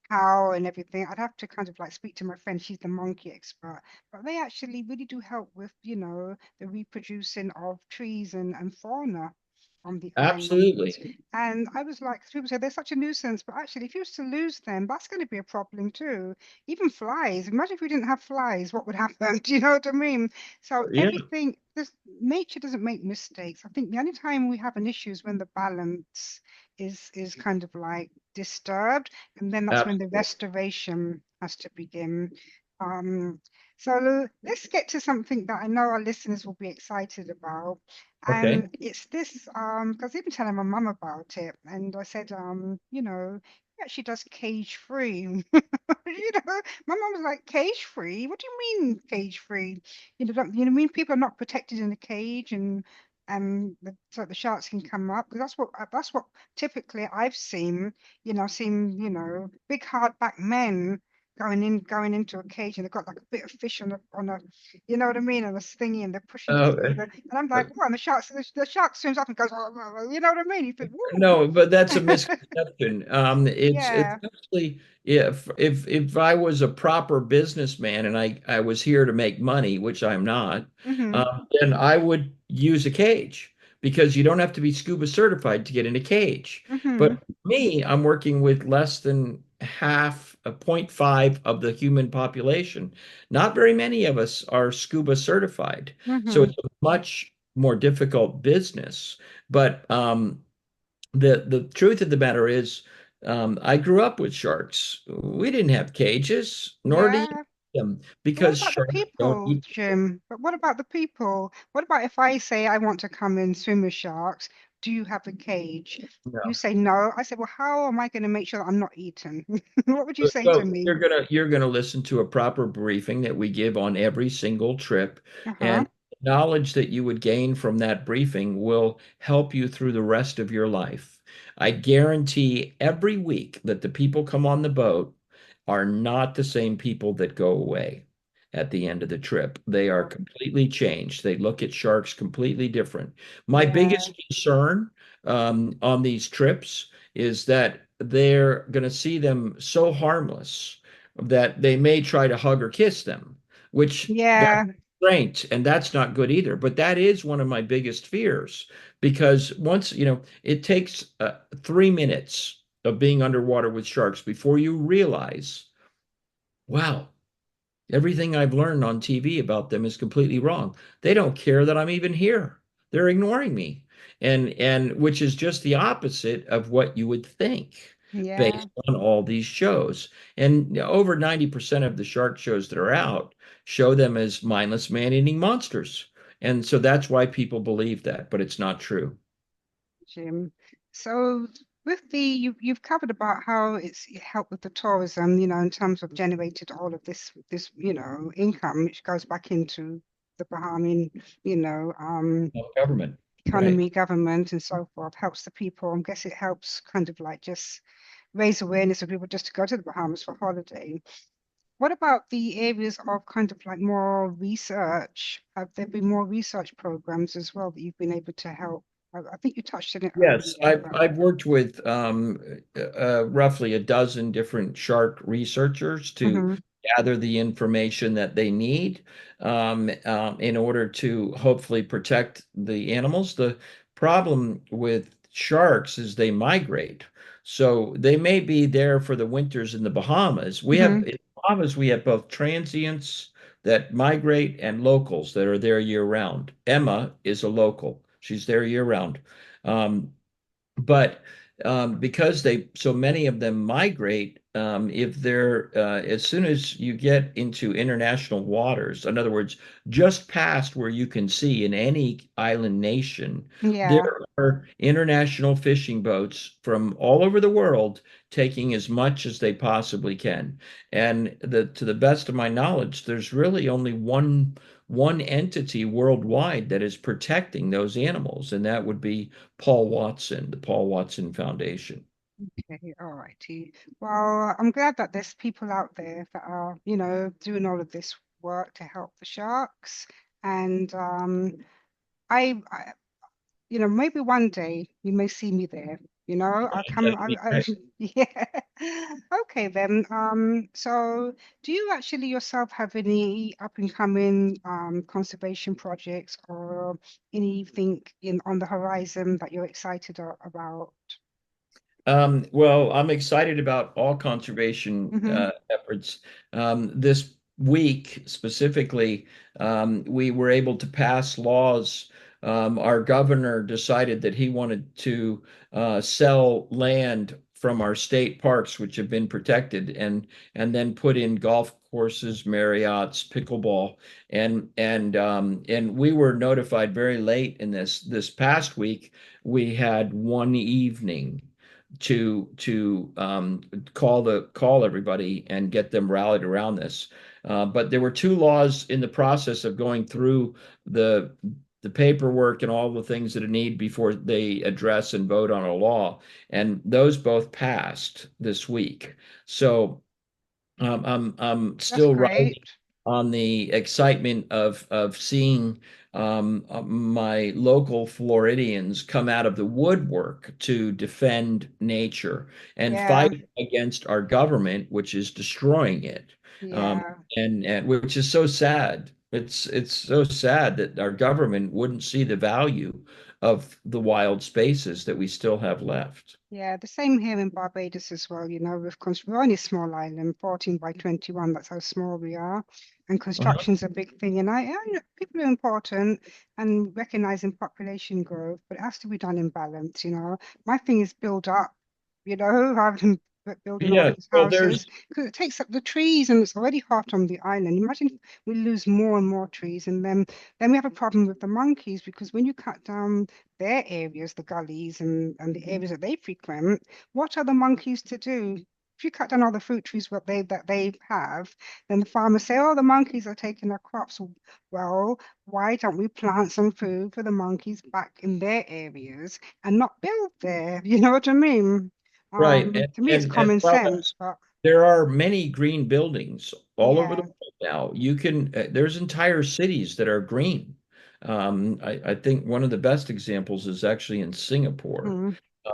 how and everything. I'd have to kind of like speak to my friend. She's the monkey expert. But they actually really do help with, the reproducing of trees and fauna on the island. Absolutely. And I was like, people say they're such a nuisance, but actually, if you was to lose them, that's going to be a problem too. Even flies. Imagine if we didn't have flies, what would happen? Do you know what I mean? So Yeah, everything, this nature doesn't make mistakes. I think the only time we have an issue is when the balance is kind of like disturbed, and then that's when the absolutely. restoration has to begin. Um, so let's get to something that I know our listeners will be excited about. Okay. And it's this, because I've been telling my mum about it, and I said, he actually does cage free. My mum was like, cage free? What do you mean cage free? Mean people are not protected in a cage so the sharks can come up? Because that's what typically I've seen, big hardback men. going into a cage, and they've got like a bit of fish on a, you know what I mean, on a thingy, and they're pushing it Uh, through and I'm like, what? And the shark swims up and goes, oh, oh, oh," you know what I mean? You think, woo. No, but that's a misconception. It's Yeah. actually, if I was a proper businessman and I was here to make money, which I'm not, Mm-hmm. then I would use a cage because you don't have to be scuba certified to get in a cage. Mm-hmm. But me, I'm working with less than half, a 0.5 of the human population. Not very many of us are scuba certified, so Mm-hmm. it's a much more difficult business. But the truth of the matter is, I grew up with sharks. We didn't have cages, nor do you Yeah. need them But what because about the sharks don't people, eat. Jim? But what about the people? What about if I say I want to come and swim with sharks? Do you have a cage? You No. say no. I say, well, how am I going to make sure that I'm not eaten? What would you say to So me? you're gonna listen to a proper briefing that we give on every single trip, Uh-huh. and knowledge that you would gain from that briefing will help you through the rest of your life. I guarantee every week that the people come on the boat are not the same people that go away at the end of the trip. They are Oh, completely changed. They look at sharks completely different. My yeah. biggest concern on these trips is that they're going to see them so harmless that they may try to hug or kiss them, which that's Yeah. great, and that's not good either. But that is one of my biggest fears because once, it takes 3 minutes of being underwater with sharks before you realize, wow, everything I've learned on TV about them is completely wrong. They don't care that I'm even here. They're ignoring me. And which is just the opposite of what you would think Yeah. based on all these shows. And over 90% of the shark shows that are out show them as mindless man-eating monsters. And so that's why people believe that, but it's not true. Jim. So with you've covered about how it helped with the tourism, in terms of generated all of this, income which goes back into the Bahamian, Government. Right. economy, government, and so forth, helps the people. I guess it helps kind of like just raise awareness of people just to go to the Bahamas for holiday. What about the areas of kind of like more research? Have there been more research programs as well that you've been able to help? I think you touched on it Yes, earlier, I've but I've worked with roughly a dozen different shark researchers to hmm gather the information that they need in order to hopefully protect the animals. The problem with sharks is they migrate, so they may be there for the winters in the Bahamas. hmm In the Bahamas we have both transients that migrate and locals that are there year round. Emma is a local; she's there year round. Um, but because they so many of them migrate, if they're as soon as you get into international waters, in other words, just past where you can see in any island nation, yeah, there are international fishing boats from all over the world taking as much as they possibly can. And to the best of my knowledge, there's really only one entity worldwide that is protecting those animals, and that would be Paul Watson, the Paul Watson Foundation. okay, all righty. Well, I'm glad that there's people out there that are, doing all of this work to help the sharks. And I maybe one day you may see me there. I'll come. That'd be great. Yeah. Okay then. So do you actually yourself have any up and coming conservation projects or anything in on the horizon that you're excited about? Well, I'm excited about all conservation Mm-hmm. efforts. This week specifically, we were able to pass laws. Our governor decided that he wanted to sell land from our state parks, which have been protected, and then put in golf courses, Marriott's, pickleball, and we were notified very late in this past week. We had one evening to call everybody and get them rallied around this. But there were two laws in the process of going through the the paperwork and all the things that it need before they address and vote on a law, and those both passed this week. So I'm That's still great. riding on the excitement of seeing my local Floridians come out of the woodwork to defend nature and Yeah, fight against our government, which is destroying it. Um, yeah. and which is so sad. It's so sad that our government wouldn't see the value of the wild spaces that we still have left. Yeah, the same here in Barbados as well. We're only a small island, 14 by 21. That's how small we are. And Uh-huh. construction's a big thing. And people are important and recognizing population growth, but it has to be done in balance. My thing is build up, rather than building all Yeah, these well, houses because it takes up the trees and it's already hot on the island. Imagine if we lose more and more trees and then we have a problem with the monkeys because when you cut down their areas, the gullies and the areas that they frequent, what are the monkeys to do? If you cut down all the fruit trees that they have, then the farmers say, "Oh, the monkeys are taking our crops." Well, why don't we plant some food for the monkeys back in their areas and not build there? You know what I mean? right. And To me, it's and common well, sense, but there are many green buildings all over the yeah. world now. You can, there's entire cities that are green. I think one of the best examples is actually in Singapore,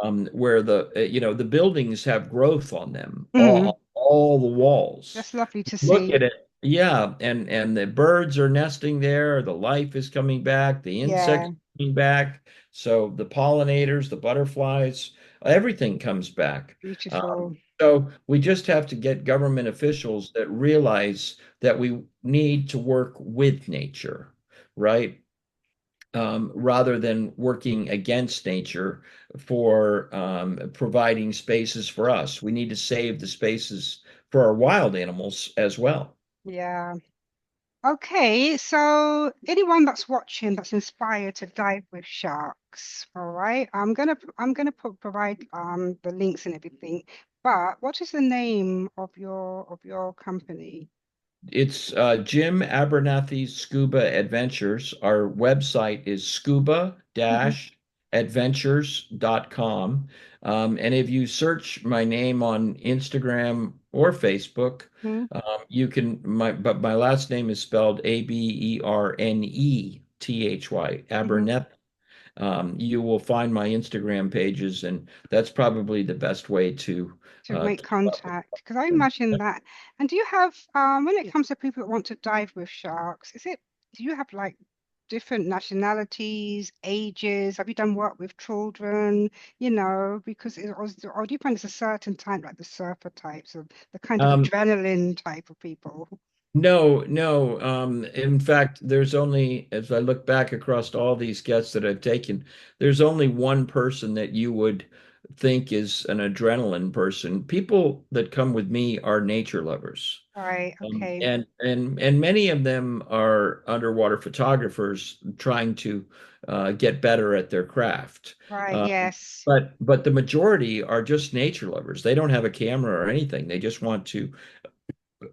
Mm, where the buildings have growth on them, mm, all the walls. that's lovely to Look see. at it. Yeah, and the birds are nesting there, the life is coming back, the insects Yeah, are coming back. So the pollinators, the butterflies, everything comes back. beautiful. So we just have to get government officials that realize that we need to work with nature, right? Rather than working against nature for providing spaces for us. We need to save the spaces for our wild animals as well. Yeah. Okay, so anyone that's watching that's inspired to dive with sharks, all right? I'm gonna provide the links and everything. But what is the name of your company? It's Jim Abernethy's Scuba Adventures. Our website is Mhm, scuba-adventures.com. And if you search my name on Instagram or Facebook, mhm, but my last name is spelled Abernethy, mhm. Abernethy. You will find my Instagram pages, and that's probably the best way To make keep up with contact, because I them. imagine that. And do you have when it comes to people that want to dive with sharks, do you have like different nationalities, ages? Have you done work with children? Because or do you find it's a certain type, like the surfer types of the kind of Um, adrenaline type of people? No, no. In fact, there's only, as I look back across all these guests that I've taken, there's only one person that you would think is an adrenaline person. People that come with me are nature lovers. Right, okay. And many of them are underwater photographers trying to get better at their craft. Right, Um, yes. but the majority are just nature lovers. They don't have a camera or anything. They just want to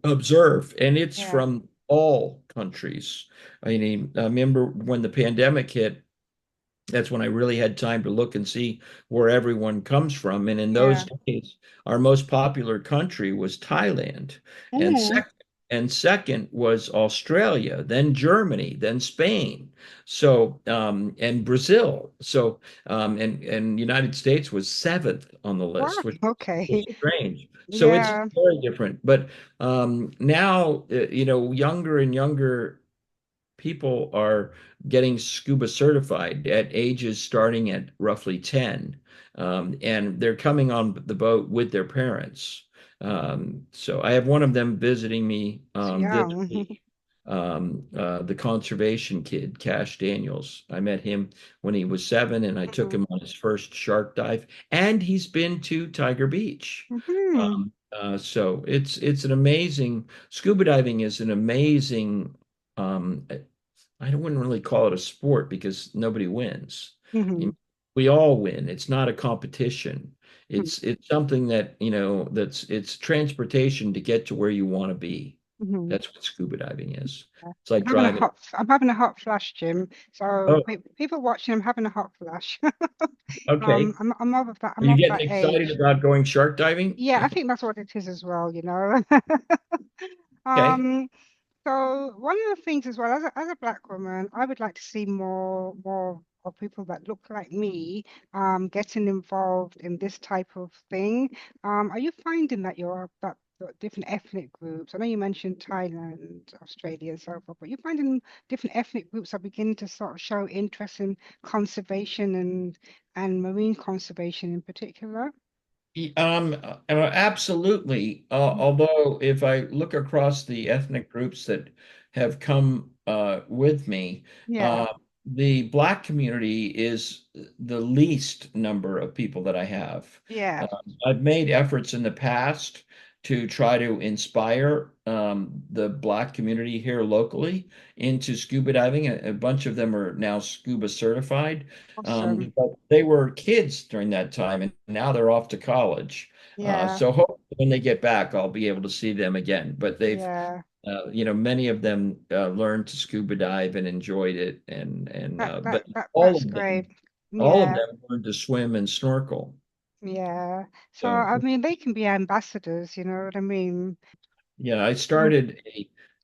observe, and it's Yeah, from all countries. I mean, I remember when the pandemic hit, that's when I really had time to look and see where everyone comes from. And in those yeah. days, our most popular country was Thailand, and Mm, second was Australia, then Germany, then Spain. So and Brazil. So and United States was seventh on the wow, list, which was okay. strange. So it's Yeah, very different. But now, younger and younger people are getting scuba certified at ages starting at roughly 10. And they're coming on the boat with their parents. So I have one of them visiting me it's this young. week, the conservation kid, Cash Daniels. I met him when he was 7, and I took him on his first shark dive, and he's been to Tiger Beach. Hmm. So it's an amazing, scuba diving is an amazing I wouldn't really call it a sport because nobody wins. Hmm. You- We all win. It's not a competition. It's something that, it's transportation to get to where you want to be. Mhm. That's what scuba diving is. Yeah. It's like I'm having a driving. hot flash, Jim. So Oh, people watching, I'm having a hot flash. okay. I'm of that. Are I'm you of getting that excited age. about going shark diving? Yeah, I think that's what it is as well, you know. Okay. Um, so one of the things as well, as a black woman, I would like to see more of people that look like me getting involved in this type of thing. Are you finding that that different ethnic groups? I know you mentioned Thailand, Australia, and so forth, but you're finding different ethnic groups are beginning to sort of show interest in conservation and marine conservation in particular. Absolutely. Although, if I look across the ethnic groups that have come with me, Yeah, uh, the Black community is the least number of people that I have. yeah, I've made efforts in the past to try to inspire the Black community here locally into scuba diving. A bunch of them are now scuba certified. awesome. But they were kids during that time, and now they're off to college. Yeah, So hopefully when they get back, I'll be able to see them again. But yeah. many of them learned to scuba dive and enjoyed it, but That's great. all of Yeah, them learned to swim and snorkel. yeah. So So I mean, they can be ambassadors, you know what I mean? yeah, I Mm-hmm. started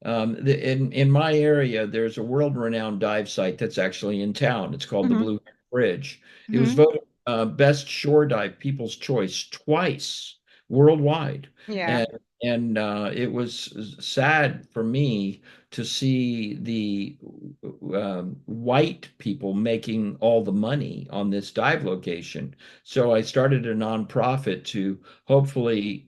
in my area. There's a world-renowned dive site that's actually in town. It's called the Hmm. Blue Heron Bridge. It was Hmm. voted best shore dive People's Choice twice worldwide, Yeah, and it was sad for me to see the white people making all the money on this dive location. So I started a nonprofit to hopefully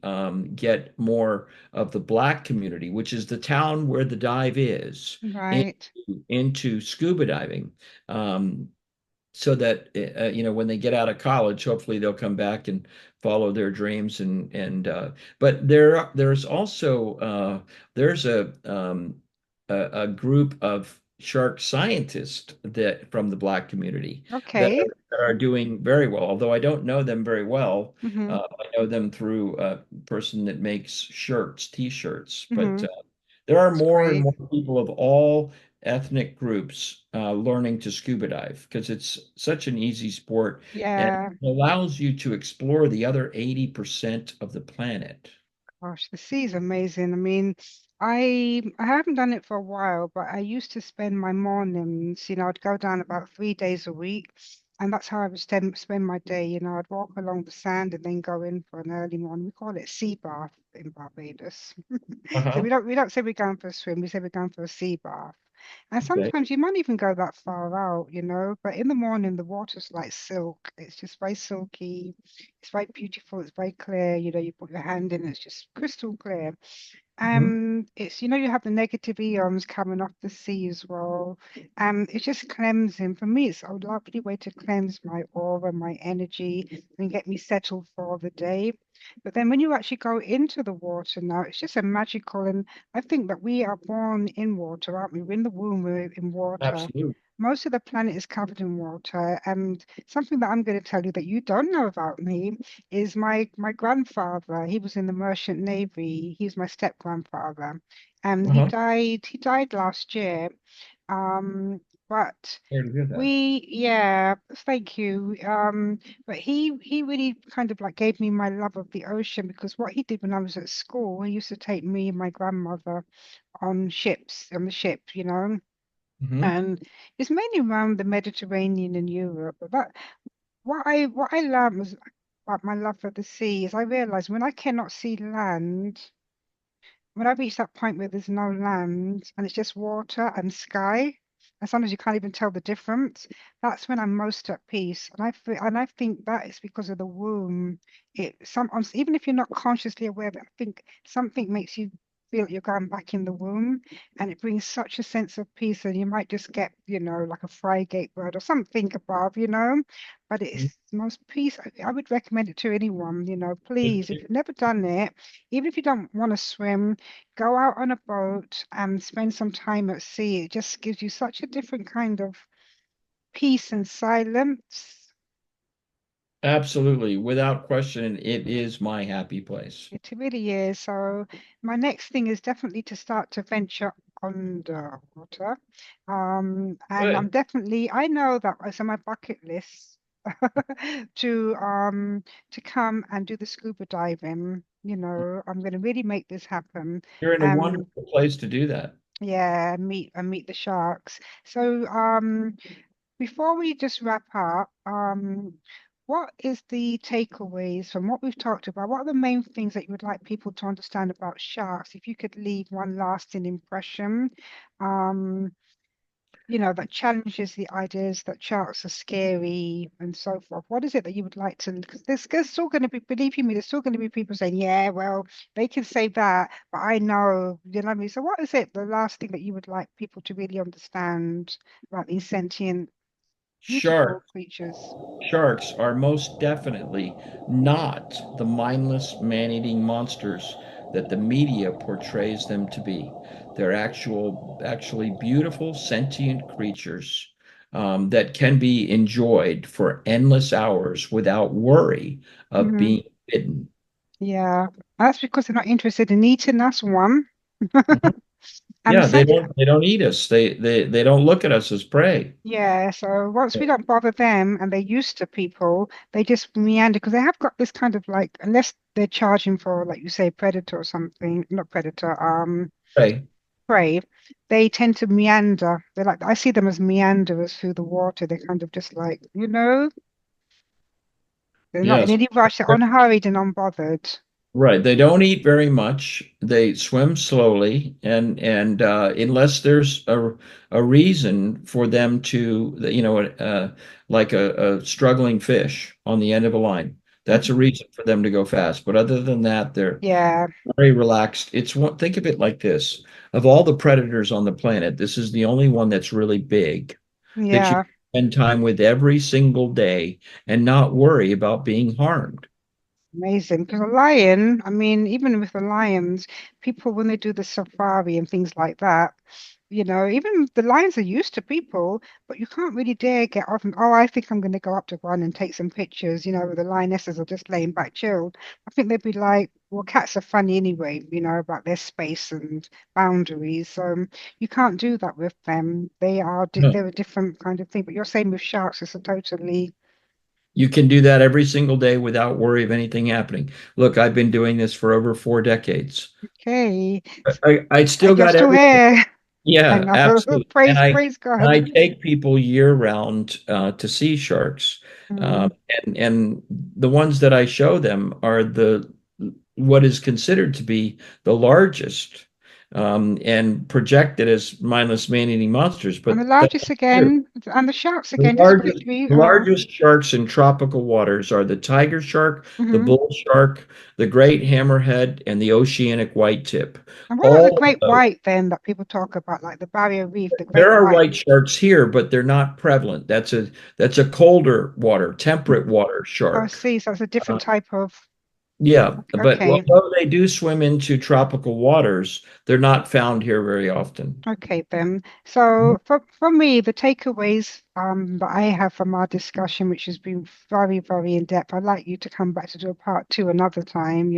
get more of the Black community, which is the town where the dive is, right. into scuba diving. Um, so that when they get out of college, hopefully they'll come back and follow their dreams. But there's also there's a group of shark scientists that from the Black community Okay. that are doing very well. Although I don't know them very well, Hmm. I know them through a person that makes shirts, T-shirts. But Hmm. there are That's more and great. more people of all ethnic groups learning to scuba dive because it's such an easy sport and Yeah. it allows you to explore the other 80% of the planet. Gosh, the sea is amazing. I mean, I haven't done it for a while, but I used to spend my mornings, I'd go down about 3 days a week, and that's how I would spend my day. I'd walk along the sand and then go in for an early morning. We call it sea bath in Barbados. So Uh-huh. we don't say we're going for a swim, we say we're going for a sea bath. And Okay. sometimes you might even go that far out, but in the morning the water's like silk. It's just very silky. It's very beautiful. It's very clear. You put your hand in, it's just crystal clear. Mhm. It's you have the negative eons coming off the sea as well. It's just cleansing. For me, it's a lovely way to cleanse my aura, my energy, and get me settled for the day. But then when you actually go into the water now, it's just a magical, and I think that we are born in water, aren't we? We're in the womb, we're in water. Absolutely. Most of the planet is covered in water. And something that I'm going to tell you that you don't know about me is my grandfather. He was in the Merchant Navy. He's my step grandfather, and he Uh-huh. died last year. Um, but Sorry to hear that. yeah, thank you. But he really kind of like gave me my love of the ocean, because what he did when I was at school, he used to take me and my grandmother on the ship. Hmm. And it's mainly around the Mediterranean and Europe. But what I learned was about my love for the sea is I realized when I cannot see land, when I reach that point where there's no land and it's just water and sky, and sometimes you can't even tell the difference, that's when I'm most at peace. And I think that is because of the womb. Sometimes, even if you're not consciously aware of it, I think something makes you feel like you're going back in the womb, and it brings such a sense of peace. And you might just get, like a frigate bird or something above. But it's the most peace. I would recommend it to anyone, It, please, if it, you've never done it, even if you don't want to swim, go out on a boat and spend some time at sea. It just gives you such a different kind of peace and silence. Absolutely. Without question, it is my happy place. It really is. So my next thing is definitely to start to venture underwater. And I'm Good. definitely, I know that it's on my bucket list to to come and do the scuba diving. I'm going to really make this happen. You're in a Um, wonderful place to do that. yeah, meet the sharks. So before we just wrap up, what is the takeaways from what we've talked about? What are the main things that you would like people to understand about sharks? If you could leave one lasting impression, um, that challenges the ideas that sharks are scary and so forth. What is it that you would like to? Because there's still going to be, believe you me, there's still going to be people saying, yeah, well, they can say that, but I know, you know what I mean? So what is it, the last thing that you would like people to really understand about these sentient beautiful Sharks. creatures? Sharks are most definitely not the mindless man-eating monsters that the media portrays them to be. They're actually beautiful, sentient creatures that can be enjoyed for endless hours without worry of Hmm. being bitten. Yeah, that's because they're not interested in eating us, one. Mhm. And the Yeah, second, they don't eat us. They don't look at us as prey. yeah, so once we don't bother them and they're used to people, they just meander because they have got this kind of like, unless they're charging for, like you say, predator or something, not predator, Prey. prey, they tend to meander. They're like, I see them as meanderers through the water. They're kind of just like, they're not in Yes. any rush, they're unhurried and unbothered. Right. They don't eat very much. They swim slowly, and unless there's a reason for them to, like a struggling fish on the end of a line, that's a Mhm. reason for them to go fast. But other than that, they're Yeah, very relaxed. It's one, think of it like this. Of all the predators on the planet, this is the only one that's really big that you yeah. can spend time with every single day and not worry about being harmed. Amazing. Because a lion, I mean, even with the lions, people, when they do the safari and things like that, even the lions are used to people, but you can't really dare get off and, oh, I think I'm going to go up to one and take some pictures, the lionesses are just laying back chilled. I think they'd be like, well, cats are funny anyway, about their space and boundaries. You can't do that with them. They're a different kind of thing. But you're saying with sharks, it's a totally, You can do that every single day without worry of anything happening. Look, I've been doing this for over 4 decades. okay. I still And you're got still everything. here. I Yeah, know. absolutely. And Praise I God. take people year round to see sharks, Mm. and the ones that I show them are the what is considered to be the largest, and projected as mindless man-eating monsters, And the but that's largest not true. again, and the sharks again, just quickly. The largest sharks in tropical waters are the tiger shark, the Mhm. bull shark, the great hammerhead, and the oceanic white tip. And what about the All of great those. white then that people talk about, like the barrier reef, the There great are white? white sharks here, but they're not prevalent. That's a colder water, temperate water Oh, shark. see, so it's a different Uh, type of. yeah, but Okay, although they do swim into tropical waters, they're not found here very often. okay then. So for me, the takeaways that I have from our discussion, which has been very, very in depth, I'd like you to come back to do a part two another time.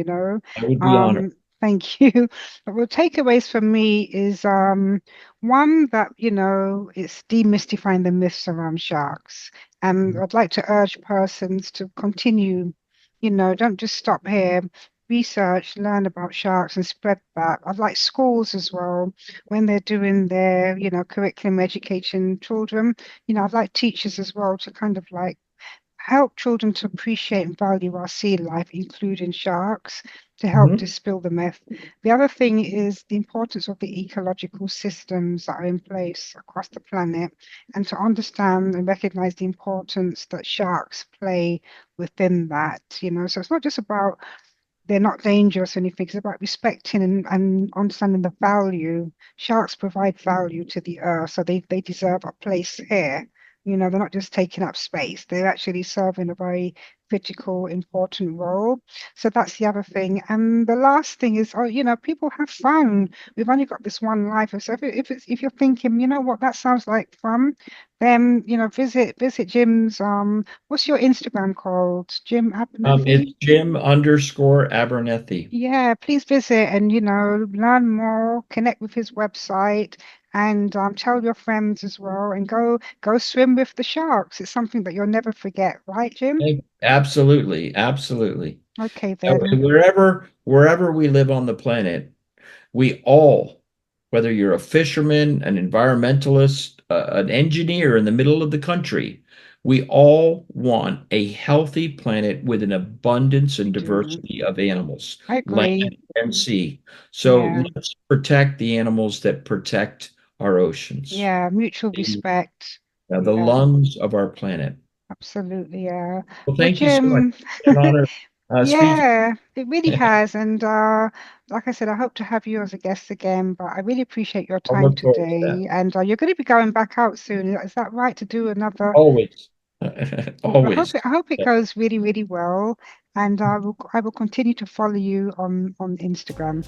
I would be honored. Um, thank you. But the takeaways for me is one that, it's demystifying the myths around sharks. And I'd like to urge persons to continue, don't just stop here. Research, learn about sharks and spread that. I'd like schools as well when they're doing their, curriculum education children, I'd like teachers as well to kind of like help children to appreciate and value our sea life, including sharks, to help Mhm. dispel the myth. The other thing is the importance of the ecological systems that are in place across the planet and to understand and recognize the importance that sharks play within that. So it's not just about they're not dangerous or anything. It's about respecting and understanding the value. Sharks provide value to the earth, so they deserve a place here. They're not just taking up space, they're actually serving a very critical, important role. So that's the other thing. And the last thing is, people have fun. We've only got this one life. So if you're thinking, what, that sounds like fun, then visit Jim's what's your Instagram called? Jim It's Abernethy? Jim_Abernethy. Yeah, please visit and learn more, connect with his website, and tell your friends as well, and go swim with the sharks. It's something that you'll never forget, right, Jim? Absolutely, absolutely. Okay So then. wherever we live on the planet, we all, whether you're a fisherman, an environmentalist, an engineer in the middle of the country, we all want a healthy planet with an abundance We and do. diversity of animals, I land agree. and sea. So Yeah. let's protect the animals that protect our oceans, Yeah. Mutual the, respect. the Yeah. lungs of our planet. Absolutely. Yeah. Well, Well, thank you so much. Jim, It's an honor speaking. yeah, it really has. And like I said, I hope to have you as a guest again, but I really appreciate your I'll time look forward to that. today. And you're going to be going back out soon. Is that right? To do another. Always. Well, Always. I hope it goes really, really well. And I will continue to follow you on Instagram.